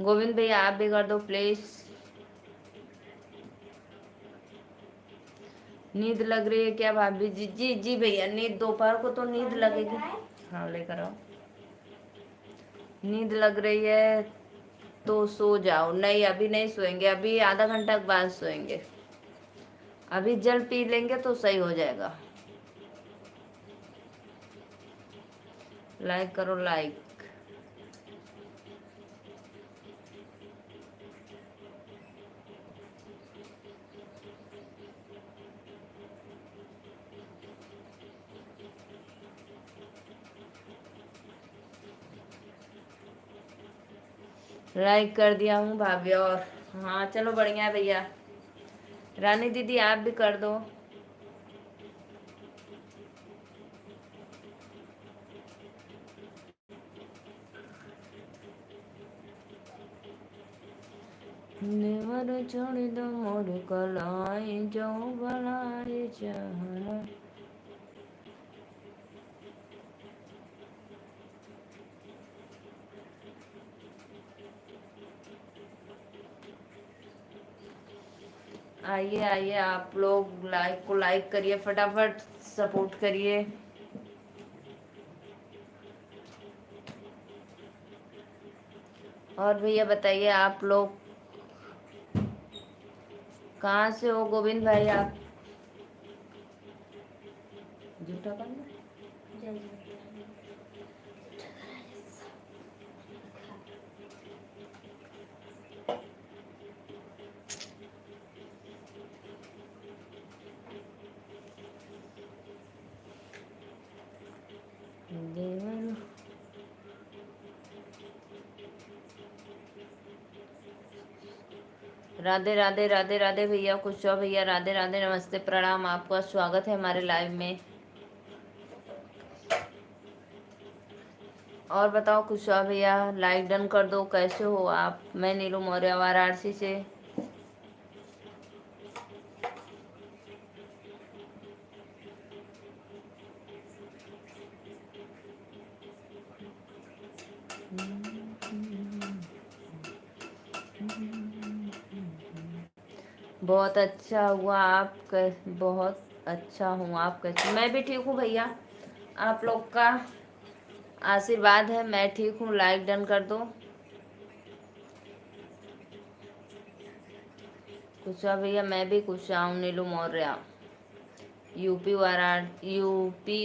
गोविंद भैया आप भी कर दो प्लीज। नींद लग रही है क्या भाभी जी? जी जी भैया, नींद दोपहर को तो नींद लगेगी। हाँ लेकर आओ। नींद लग रही है तो सो जाओ। नहीं अभी नहीं सोएंगे, अभी आधा घंटा के बाद सोएंगे। अभी जल पी लेंगे तो सही हो जाएगा। लाइक करो लाइक। लाइक कर दिया हूँ भाभी। और हाँ चलो बढ़िया है भैया। रानी दीदी आप भी कर दो। नेवर छोड़ दो मोर कलाई जो भलाई चाहना। आइए आइए आप लोग लाइक को लाइक करिए, फटाफट सपोर्ट करिए। और भैया बताइए आप लोग कहाँ से हो? गोविंद भाई आप जूठा करना। देवर राधे राधे राधे राधे भैया, खुश हो भैया, राधे राधे, नमस्ते प्रणाम, आपका स्वागत है हमारे लाइव में। और बताओ कुशवा भैया, लाइक डन कर दो। कैसे हो आप? मैं नीलू मौर्य वाराणसी से। बहुत अच्छा हुआ आप बहुत अच्छा हूँ। आप कैसे? मैं भी ठीक हूँ भैया, आप लोग का आशीर्वाद है। मैं ठीक हूँ। लाइक डन कर दो। कुशवा भैया मैं भी खुश हूँ। नीलू मौर्य, यूपी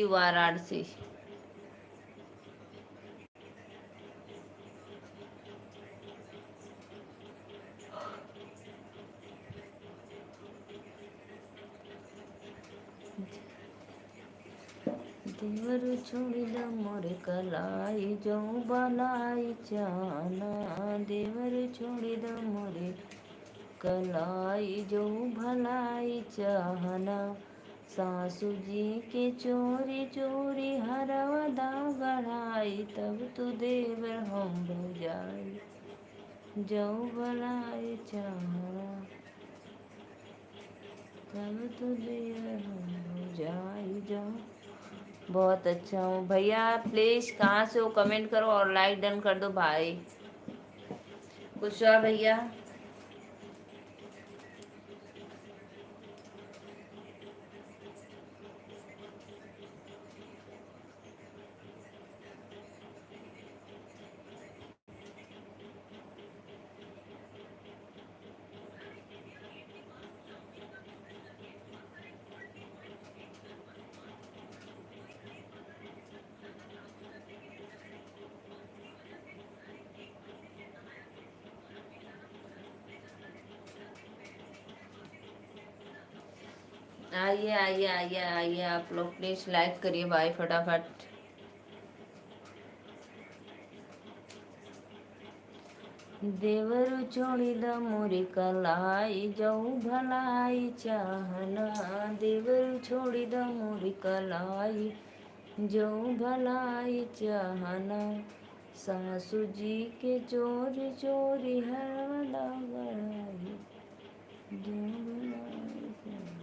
वाराणसी। देवर छोड़ी द मोर कलाई जो भलाई चाहना। देवर छोड़ी द मोर कलाई जो भलाई चाहना। सासू जी के चोरी चोरी हरवदा गढ़ाई तब तू देवर हम भजाई जो भलाई चाहना। तब तू देवर हम भजाई जो। बहुत अच्छा हूँ भैया। प्लीज कहाँ से हो कमेंट करो और लाइक डन कर दो भाई। कुशवा भैया आइए आइए आइए आइए आप लोग प्लीज लाइक करिए भाई फटाफट। देवर छोड़ी द मोरी कलाई जाऊ भलाई चाहना। देवर छोड़ी द मोरी कलाई जाऊ भलाई चाहना। सासू जी के चोरी चोरी हरवदा गढ़ाई जो भलाई चाहना।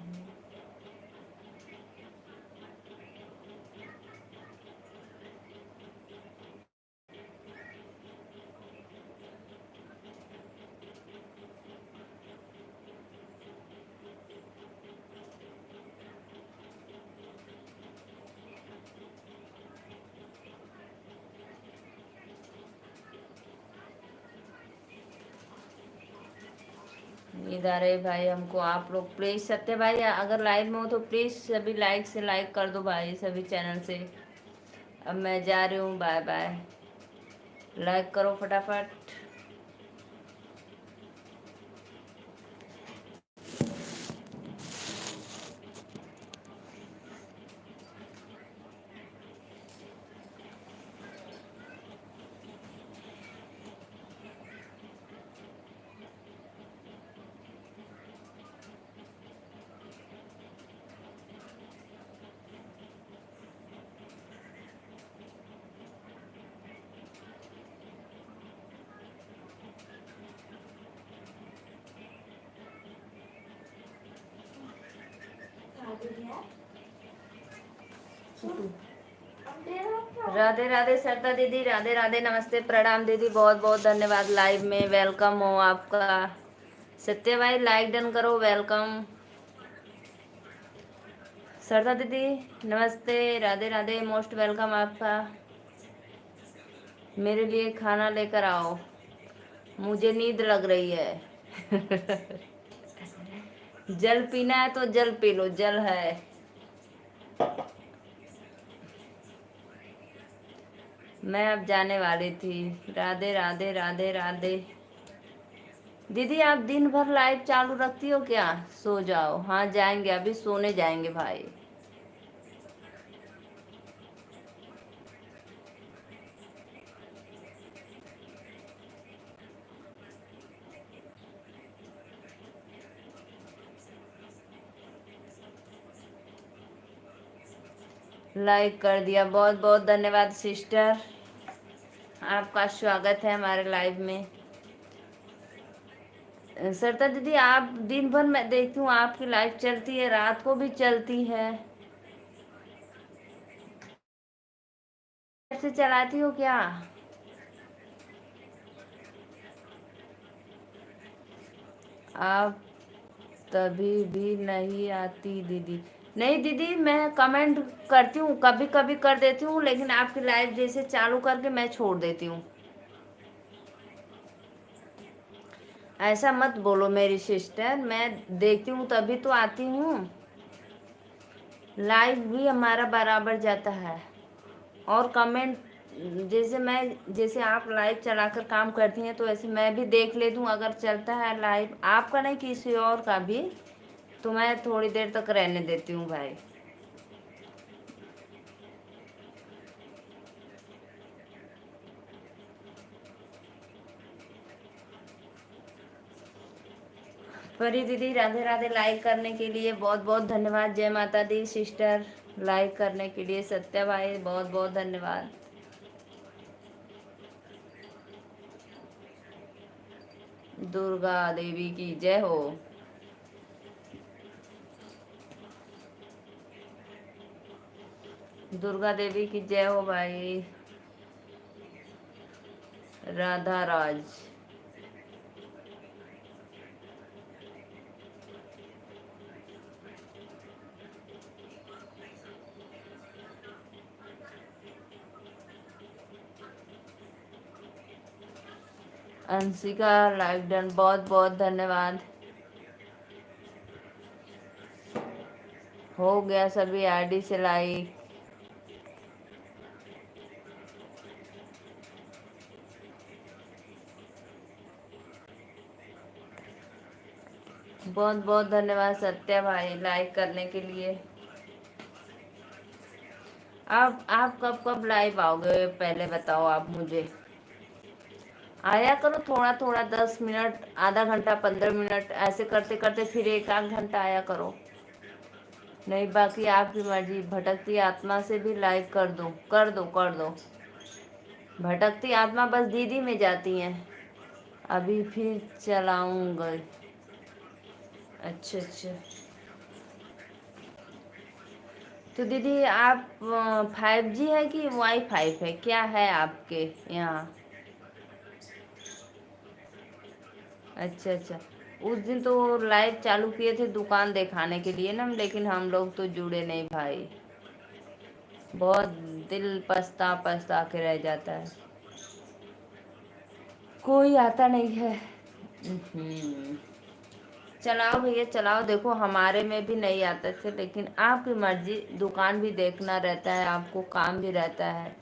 इधर है भाई, हमको आप लोग प्लीज, सत्य भाई अगर लाइव में हो तो प्लीज सभी लाइक से लाइक कर दो भाई, सभी चैनल से। अब मैं जा रही हूँ, बाय बाय। लाइक करो फटाफट। राधे राधे सरता दीदी, राधे राधे, नमस्ते, प्रणाम दीदी, बहुत बहुत धन्यवाद। लाइव में वेलकम हो आपका। सत्य भाई लाइक डन करो, वेलकम। सरता दीदी नमस्ते, राधे राधे, मोस्ट वेलकम आपका। मेरे लिए खाना लेकर आओ, मुझे नींद लग रही है। जल पीना है तो जल पी लो, जल है। मैं अब जाने वाली थी। राधे राधे, राधे राधे। दीदी आप दिन भर लाइव चालू रखती हो क्या? सो जाओ। हाँ जाएंगे, अभी सोने जाएंगे भाई। लाइक कर दिया, बहुत बहुत धन्यवाद सिस्टर, आपका स्वागत है हमारे लाइव में। सरता दीदी आप दिन भर मैं देखती हूँ आपकी लाइव चलती है, रात को भी चलती है, ऐसे चलाती हो क्या? आप तभी भी नहीं आती दीदी? नहीं दीदी, मैं कमेंट करती हूँ, कभी कभी कर देती हूँ, लेकिन आपकी लाइव जैसे चालू करके मैं छोड़ देती हूँ। ऐसा मत बोलो मेरी सिस्टर, मैं देखती हूँ तभी तो आती हूँ। लाइव भी हमारा बराबर जाता है, और कमेंट जैसे आप लाइव चलाकर काम करती हैं तो ऐसे मैं भी देख लेती हूँ, अगर चलता है लाइव आपका नहीं किसी और का भी, तो मैं थोड़ी देर तक रहने देती हूँ भाई। परी दीदी राधे राधे, लाइक करने के लिए बहुत बहुत धन्यवाद। जय माता दी सिस्टर, लाइक करने के लिए। सत्या भाई बहुत बहुत धन्यवाद। दुर्गा देवी की जय हो। दुर्गा देवी की जय हो भाई। राधा राज, अंशिका लाइक डन, बहुत बहुत धन्यवाद। हो गया सभी आईडी से लाइक। बहुत बहुत धन्यवाद सत्या भाई लाइक करने के लिए। आप कब कब लाइव आओगे पहले बताओ आप मुझे। आया करो थोड़ा थोड़ा, 10 मिनट, आधा घंटा, 15 मिनट, ऐसे करते करते फिर एक आध घंटा आया करो। नहीं बाकी आपकी मर्जी, भटकती आत्मा से भी लाइव कर दो, कर दो, कर दो। भटकती आत्मा बस दीदी में जाती हैं। अभी फिर चलाऊंगा। अच्छा अच्छा। तो दीदी आप 5G है कि वाई फाई है, क्या है आपके यहाँ? अच्छा अच्छा। उस दिन तो लाइव चालू किए थे दुकान दिखाने के लिए ना, लेकिन हम लोग तो जुड़े नहीं भाई। बहुत दिल पछता पछता के रह जाता है, कोई आता नहीं है। हम्म। चलाओ भैया चलाओ, देखो हमारे में भी नहीं आते थे, लेकिन आपकी मर्जी, दुकान भी देखना रहता है, आपको काम भी रहता है।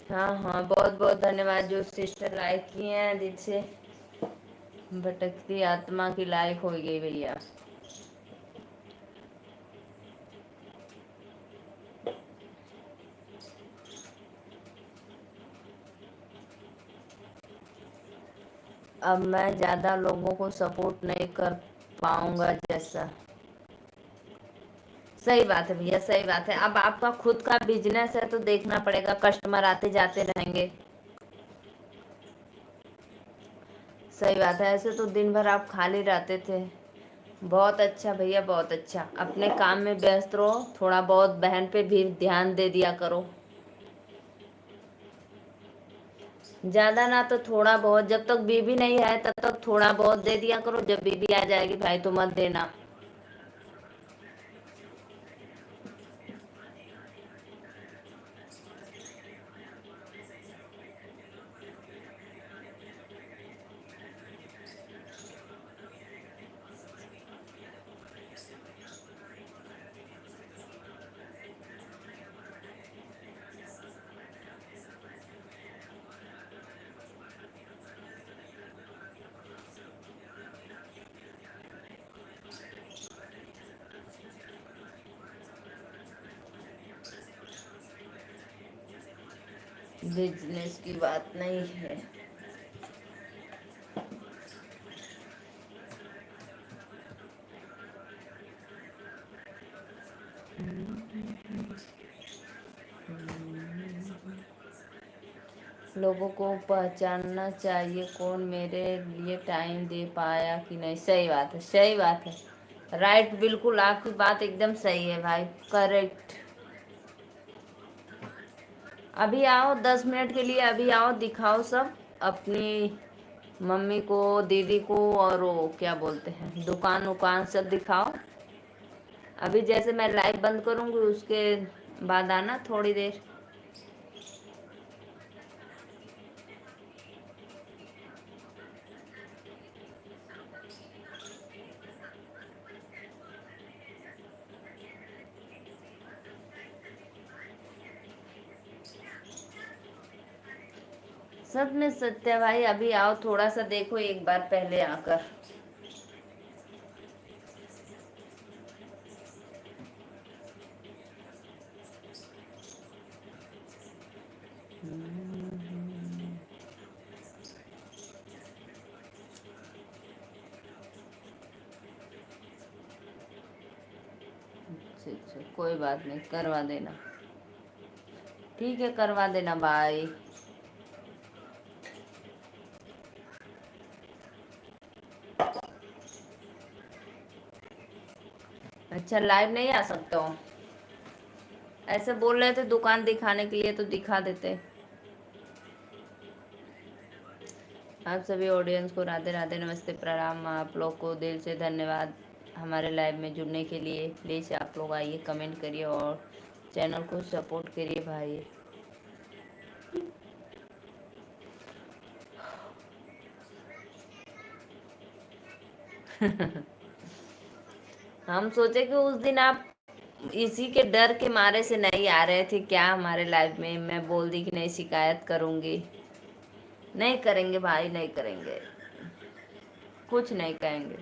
हाँ हाँ, बहुत बहुत धन्यवाद जो सिस्टर लाइक किए हैं दिल से। भटकती आत्मा की लाइक हो गई भैया। अब मैं ज़्यादा लोगों को सपोर्ट नहीं कर पाऊंगा जैसा। सही बात है भैया, सही बात है। अब आपका खुद का बिजनेस है तो देखना पड़ेगा, कस्टमर आते जाते रहेंगे। सही बात है, ऐसे तो दिन भर आप खाली रहते थे। बहुत अच्छा भैया, बहुत अच्छा। अपने काम में व्यस्त रहो, थोड़ा बहुत बहन पे भी ध्यान दे दिया करो। ज्यादा ना तो थोड़ा बहुत, जब तक बीबी नहीं है तब तक थोड़ा बहुत दे दिया करो, जब बीबी आ जाएगी भाई तो मत देना। बिजनेस की बात नहीं है। लोगों को पहचानना चाहिए कौन मेरे लिए टाइम दे पाया कि नहीं। सही बात है, सही बात है। राइट, बिल्कुल आपकी बात एकदम सही है भाई, करेक्ट। अभी आओ 10 मिनट के लिए, अभी आओ, दिखाओ सब अपनी मम्मी को, दीदी को, और वो क्या बोलते हैं, दुकान उकान सब दिखाओ। अभी जैसे मैं लाइव बंद करूंगी उसके बाद आना थोड़ी देर। सब में सत्य है भाई, अभी आओ थोड़ा सा देखो एक बार पहले आकर। अच्छा अच्छा, कोई बात नहीं, करवा देना। ठीक है, करवा देना, बाय। अच्छा, लाइव नहीं आ सकता हूँ? ऐसे बोल रहे थे दुकान दिखाने के लिए तो दिखा देते। आप सभी ऑडियंस को राधे राधे, नमस्ते, प्रणाम। आप लोग को दिल से धन्यवाद हमारे लाइव में जुड़ने के लिए। प्लीज़ आप लोग आइए, कमेंट करिए और चैनल को सपोर्ट करिए भाई। हम सोचे कि उस दिन आप इसी के डर के मारे से नहीं आ रहे थे क्या हमारे लाइव में। मैं बोल दी कि नहीं, शिकायत करूंगी। नहीं करेंगे भाई, नहीं करेंगे, कुछ नहीं कहेंगे।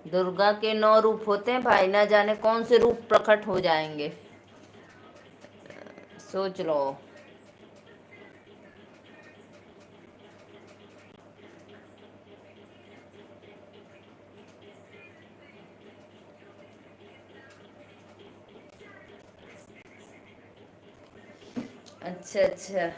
दुर्गा के 9 रूप होते हैं भाई, ना जाने कौन से रूप प्रकट हो जाएंगे, सोच लो। अच्छा अच्छा।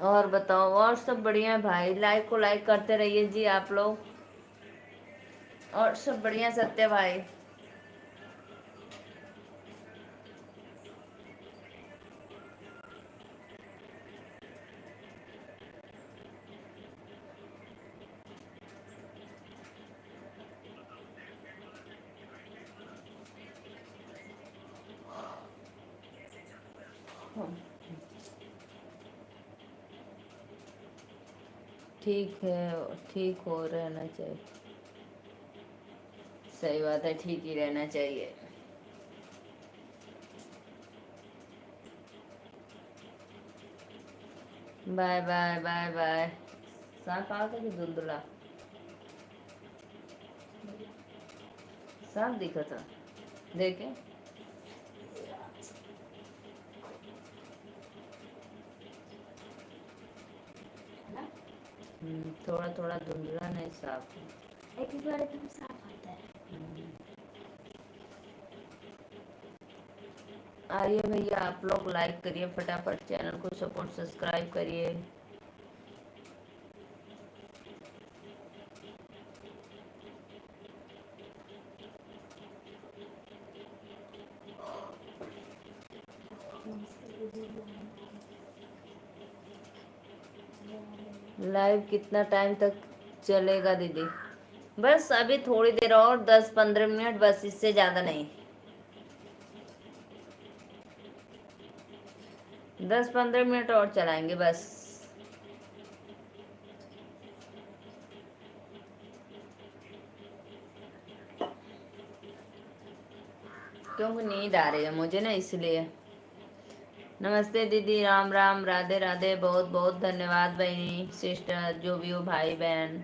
और बताओ, और सब बढ़िया है भाई। लाइक को लाइक करते रहिए जी आप लोग। और सब बढ़िया सत्य भाई। ठीक है, ठीक हो रहना चाहिए। सही बात है, ठीक ही रहना चाहिए। Bye bye bye bye. सांप आ गया कि धुंधला सांप दिखा था, देखे। थोड़ा थोड़ा धुंधला नहीं, साफ। एक बार एकदम साफ आता है। आइए भैया, आप लोग लाइक करिए फटाफट, चैनल को सपोर्ट सब्सक्राइब करिए। लाइव कितना टाइम तक चलेगा दीदी? बस अभी थोड़ी देर और, 10-15 मिनट बस, इससे ज़्यादा नहीं। 10-15 मिनट और चलाएंगे बस। क्योंकि नींद आ रही है मुझे ना, इसलिए। नमस्ते दीदी, राम राम, राधे राधे, बहुत बहुत धन्यवाद बहनी सिस्टर, जो भी हो भाई बहन।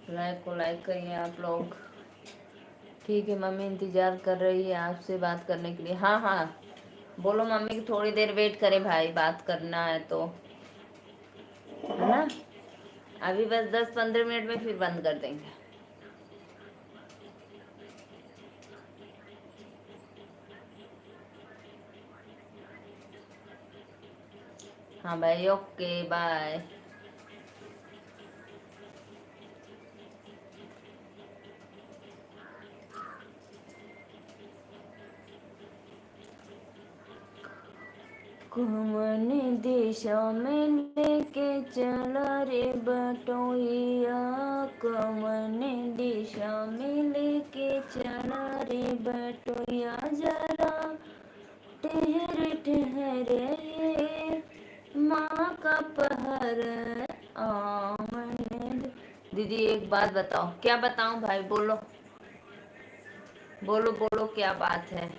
लाइक को लाइक करिए आप लोग। ठीक है, मम्मी इंतजार कर रही है आपसे बात करने के लिए। हाँ हाँ, बोलो मम्मी की थोड़ी देर वेट करे भाई, बात करना है तो, है ना। अभी बस 10-15 मिनट में फिर बंद कर देंगे। हाँ भाई, ओके बाय। कौन दिशा में लेके चला रे बटोहिया, कौन दिशा में लेके चला रे बटोहिया, जरा ठहर ठहर माँ का पहर आमने। दीदी एक बात बताओ। क्या बताऊं भाई, बोलो बोलो बोलो, क्या बात है?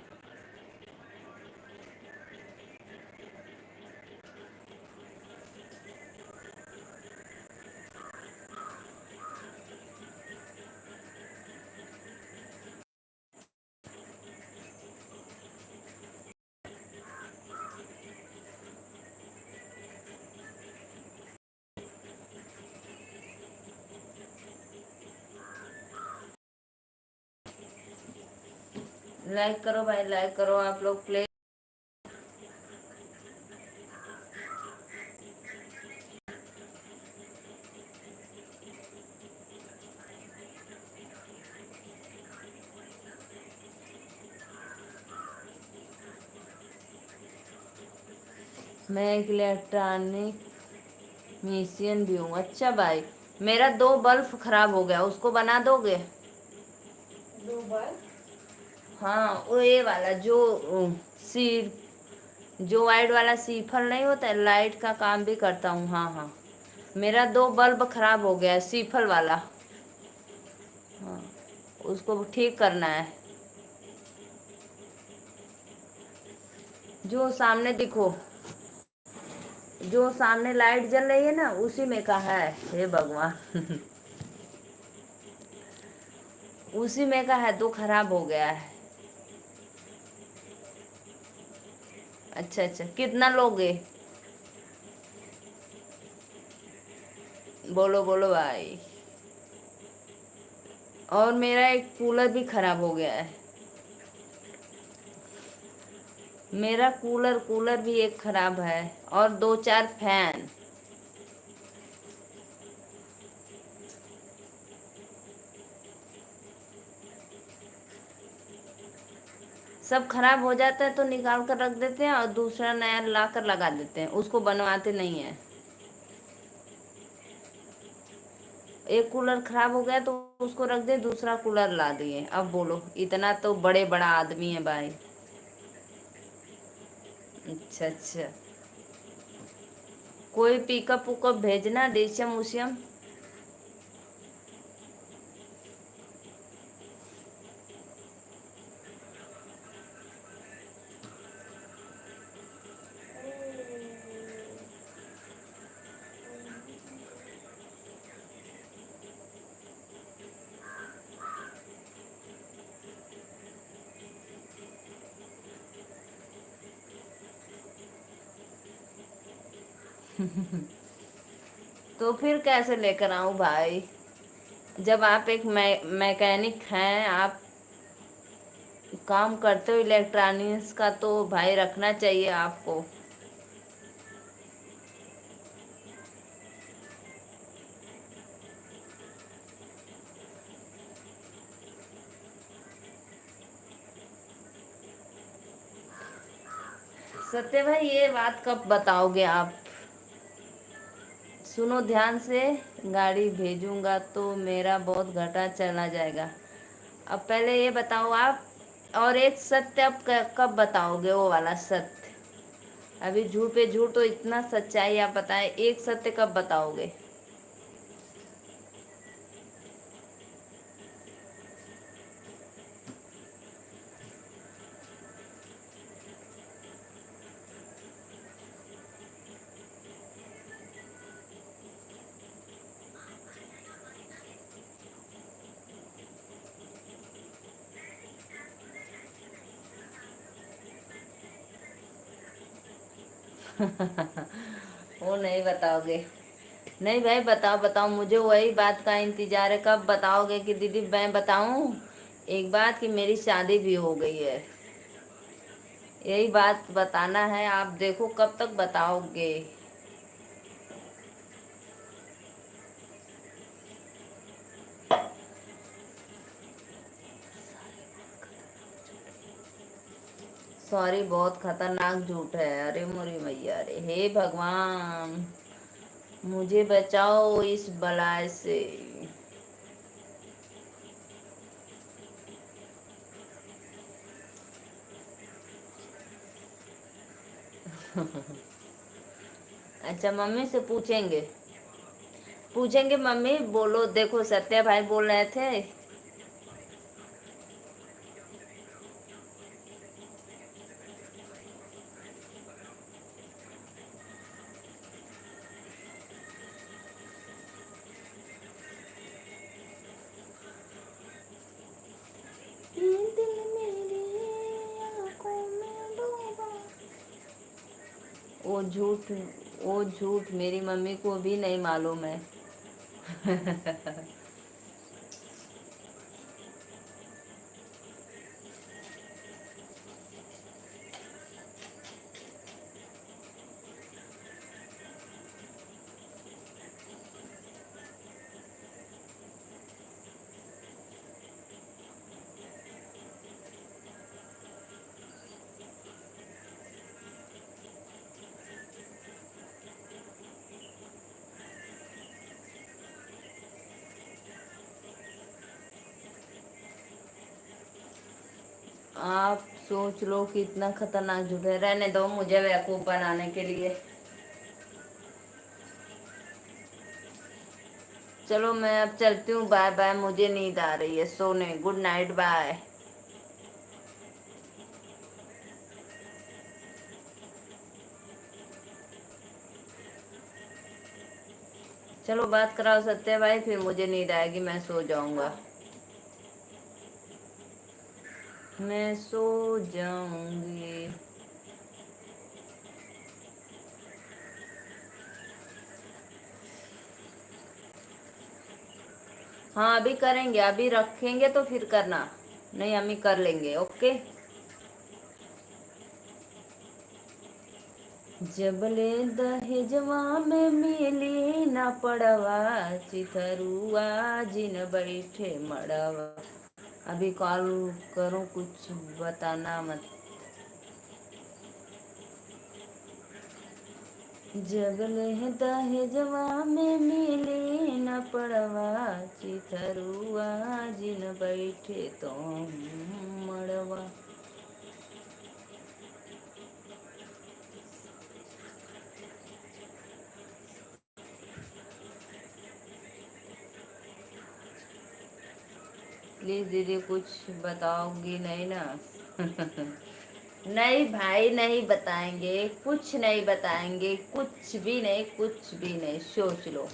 लाइक करो भाई, लाइक करो आप लोग प्लीज। मैं एक इलेक्ट्रॉनिक म्यूजिशियन भी हूँ। अच्छा भाई, मेरा 2 बल्ब खराब हो गया, उसको बना दोगे? 2 बल्ब? हाँ, वो ये वाला जो सिर जो वाइट वाला सीफल नहीं होता है, लाइट का काम भी करता हूँ। हाँ हाँ, मेरा 2 बल्ब खराब हो गया है, सीफल वाला। हाँ, उसको ठीक करना है। जो सामने दिखो, जो सामने लाइट जल रही है ना, उसी में का है। हे भगवान उसी में का है, तो खराब हो गया है। अच्छा अच्छा, कितना लोगे? बोलो बोलो भाई। और मेरा एक कूलर भी खराब हो गया है। मेरा कूलर कूलर भी एक खराब है, और 2-4 फैन। सब खराब हो जाता है तो निकाल कर रख देते हैं, और दूसरा नया ला कर लगा देते हैं, उसको बनवाते नहीं है। एक कूलर खराब हो गया तो उसको रख दे, दूसरा कूलर ला दिए। अब बोलो, इतना तो बड़े बड़ा आदमी है भाई। अच्छा अच्छा, कोई पिकअप उकअप भेजना, डेशियम उशियम। तो फिर कैसे लेकर आऊं भाई? जब आप एक मैकेनिक हैं, आप काम करते हो इलेक्ट्रॉनिक्स का, तो भाई रखना चाहिए आपको। सत्य भाई, ये बात कब बताओगे आप? सुनो ध्यान से, गाड़ी भेजूंगा तो मेरा बहुत घाटा चला जाएगा। अब पहले ये बताओ आप, और एक सत्य अब कब बताओगे, वो वाला सत्य? अभी झूठ पे झूठ, तो इतना सच्चाई आप बताएं, एक सत्य कब बताओगे? वो नहीं बताओगे? नहीं भाई, बताओ बताओ, मुझे वही बात का इंतजार है, कब बताओगे कि दीदी मैं बताऊं एक बात, कि मेरी शादी भी हो गई है। यही बात बताना है, आप देखो कब तक बताओगे। सॉरी, बहुत खतरनाक झूठ है। अरे मोरी मैया, अरे हे भगवान, मुझे बचाओ इस बलाय से। अच्छा, मम्मी से पूछेंगे? पूछेंगे मम्मी, बोलो देखो सत्या भाई बोल रहे थे। ये दिल मेरी आँखों में डूबा। वो झूठ, वो झूठ मेरी मम्मी को भी नहीं मालूम है। आप सोच लो कि इतना खतरनाक झूठ है। रहने दो मुझे बेवकूफ बनाने के लिए। चलो मैं अब चलती हूँ, बाय बाय, मुझे नींद आ रही है सोने। Good night, bye. चलो बात कराओ सत्या भाई, फिर मुझे नींद आएगी, मैं सो जाऊंगा। मैं सो जाऊंगी। हाँ अभी करेंगे, अभी रखेंगे तो फिर करना। नहीं हम ही कर लेंगे, ओके। जबले दहेजवा में मिली न पड़वा, चिथरुआ जिन बैठे मड़वा। अभी कॉल करूँ, कुछ बताना मत। जबले दहेजवा में मिली न पड़वा, चिथरुआ जिन बैठे तो मड़वा। प्लीज दीदी कुछ बताओगी नहीं ना? नहीं भाई नहीं बताएंगे, कुछ नहीं बताएंगे, कुछ भी नहीं, कुछ भी नहीं, सोच लो।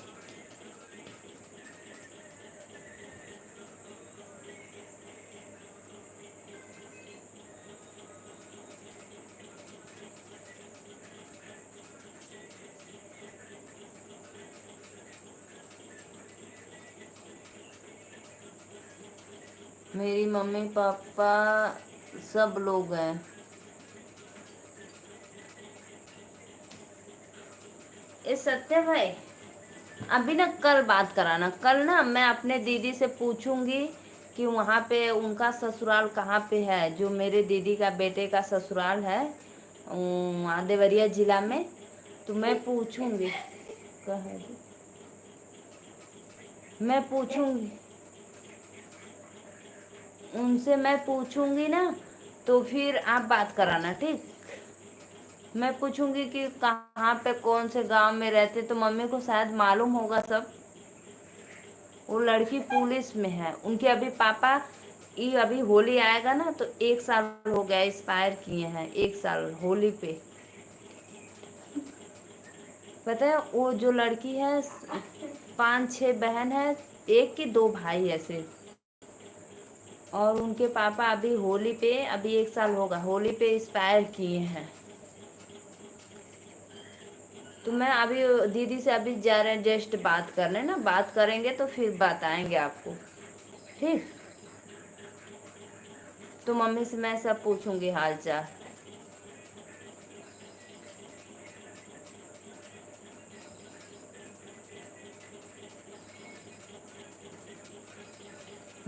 मेरी मम्मी पापा सब लोग हैं। ये सत्य भाई, अभी ना कल बात कराना। कल ना मैं अपने दीदी से पूछूंगी कि वहाँ पे उनका ससुराल कहाँ पे है, जो मेरे दीदी का बेटे का ससुराल है वहाँ देवरिया जिला में। तो मैं पूछूंगी। कहे मैं पूछूंगी उनसे, मैं पूछूंगी ना, तो फिर आप बात कराना, ठीक। मैं पूछूंगी कि कहाँ पे कौन से गांव में रहते, तो मम्मी को शायद मालूम होगा सब। वो लड़की पुलिस में है, उनके अभी पापा, ये अभी होली आएगा ना तो 1 साल हो गया, एक्सपायर किए हैं 1 साल होली पे। पता है वो जो लड़की है, 5-6 बहन है, एक की 2 भाई है सिर्फ। और उनके पापा अभी होली पे, अभी 1 साल होगा, होली पे एक्सपायर किए हैं। तो मैं अभी दीदी से अभी जा रहे हैं जस्ट बात करने ना, बात करेंगे तो फिर बताएंगे आपको, ठीक। तो मम्मी से मैं सब पूछूंगी हाल चाल।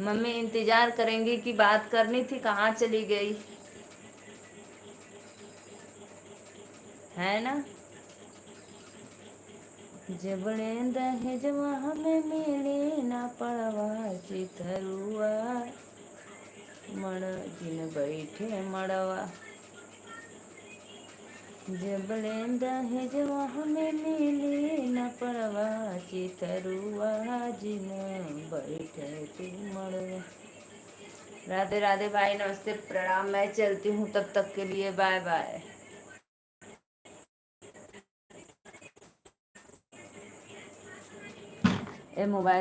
मम्मी इंतजार करेंगी कि बात करनी थी, कहाँ चली गई है ना। जबले दहेजवा में मिली ना पड़वा, चिथरुआ मड़ जिन बैठे मड़वा। जबले दहेजवा में मिली न पड़वा, चिथरुआ जिन बैठे मड़वा। राधे राधे भाई, नमस्ते, प्रणाम, मैं चलती हूँ तब तक के लिए, बाय बाय। ये मोबाइल